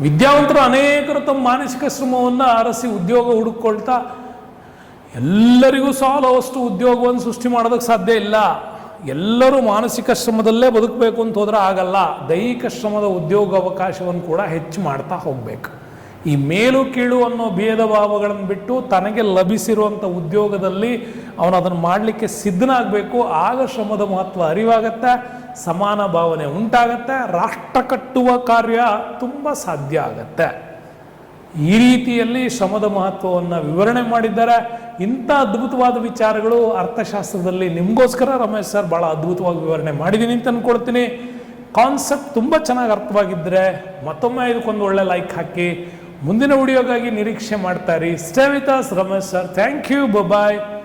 ವಿದ್ಯಾವಂತರು ಅನೇಕರು ತಮ್ಮ ಮಾನಸಿಕ ಶ್ರಮವನ್ನು ಅರಸಿ ಉದ್ಯೋಗ ಹುಡುಕೊಳ್ತಾ ಎಲ್ಲರಿಗೂ ಸಾಲವಷ್ಟು ಉದ್ಯೋಗವನ್ನು ಸೃಷ್ಟಿ ಮಾಡೋದಕ್ಕೆ ಸಾಧ್ಯ ಇಲ್ಲ. ಎಲ್ಲರೂ ಮಾನಸಿಕ ಶ್ರಮದಲ್ಲೇ ಬದುಕಬೇಕು ಅಂತ ಹೋದ್ರೆ ಆಗಲ್ಲ. ದೈಹಿಕ ಶ್ರಮದ ಉದ್ಯೋಗ ಅವಕಾಶವನ್ನು ಕೂಡ ಹೆಚ್ಚು ಮಾಡ್ತಾ ಹೋಗಬೇಕು. ಈ ಮೇಲು ಕೀಳು ಅನ್ನೋ ಭೇದ ಭಾವಗಳನ್ನು ಬಿಟ್ಟು ತನಗೆ ಲಭಿಸಿರುವಂಥ ಉದ್ಯೋಗದಲ್ಲಿ ಅವನು ಅದನ್ನು ಮಾಡಲಿಕ್ಕೆ ಸಿದ್ಧನಾಗಬೇಕು. ಆಗ ಶ್ರಮದ ಮಹತ್ವ ಅರಿವಾಗತ್ತೆ, ಸಮಾನ ಭಾವನೆ ಉಂಟಾಗತ್ತೆ, ರಾಷ್ಟ್ರ ಕಟ್ಟುವ ಕಾರ್ಯ ತುಂಬ ಸಾಧ್ಯ ಆಗತ್ತೆ. ಈ ರೀತಿಯಲ್ಲಿ ಶ್ರಮದ ಮಹತ್ವವನ್ನು ವಿವರಣೆ ಮಾಡಿದ್ದಾರೆ. ಇಂಥ ಅದ್ಭುತವಾದ ವಿಚಾರಗಳು ಅರ್ಥಶಾಸ್ತ್ರದಲ್ಲಿ ನಿಮಗೋಸ್ಕರ ರಮೇಶ್ ಸರ್ ಭಾಳ ಅದ್ಭುತವಾಗಿ ವಿವರಣೆ ಮಾಡಿದ್ದೀನಿ ಅಂತ ಅಂದ್ಕೊಳ್ತೀನಿ. ಕಾನ್ಸೆಪ್ಟ್ ತುಂಬ ಚೆನ್ನಾಗಿ ಅರ್ಥವಾಗಿದ್ದರೆ ಮತ್ತೊಮ್ಮೆ ಇದಕ್ಕೊಂದು ಒಳ್ಳೆ ಲೈಕ್ ಹಾಕಿ. ಮುಂದಿನ ವಿಡಿಯೋಗಾಗಿ ನಿರೀಕ್ಷೆ ಮಾಡ್ತಾ ಇರಿ. Stay with us Ramesh sir. Thank you. Bye.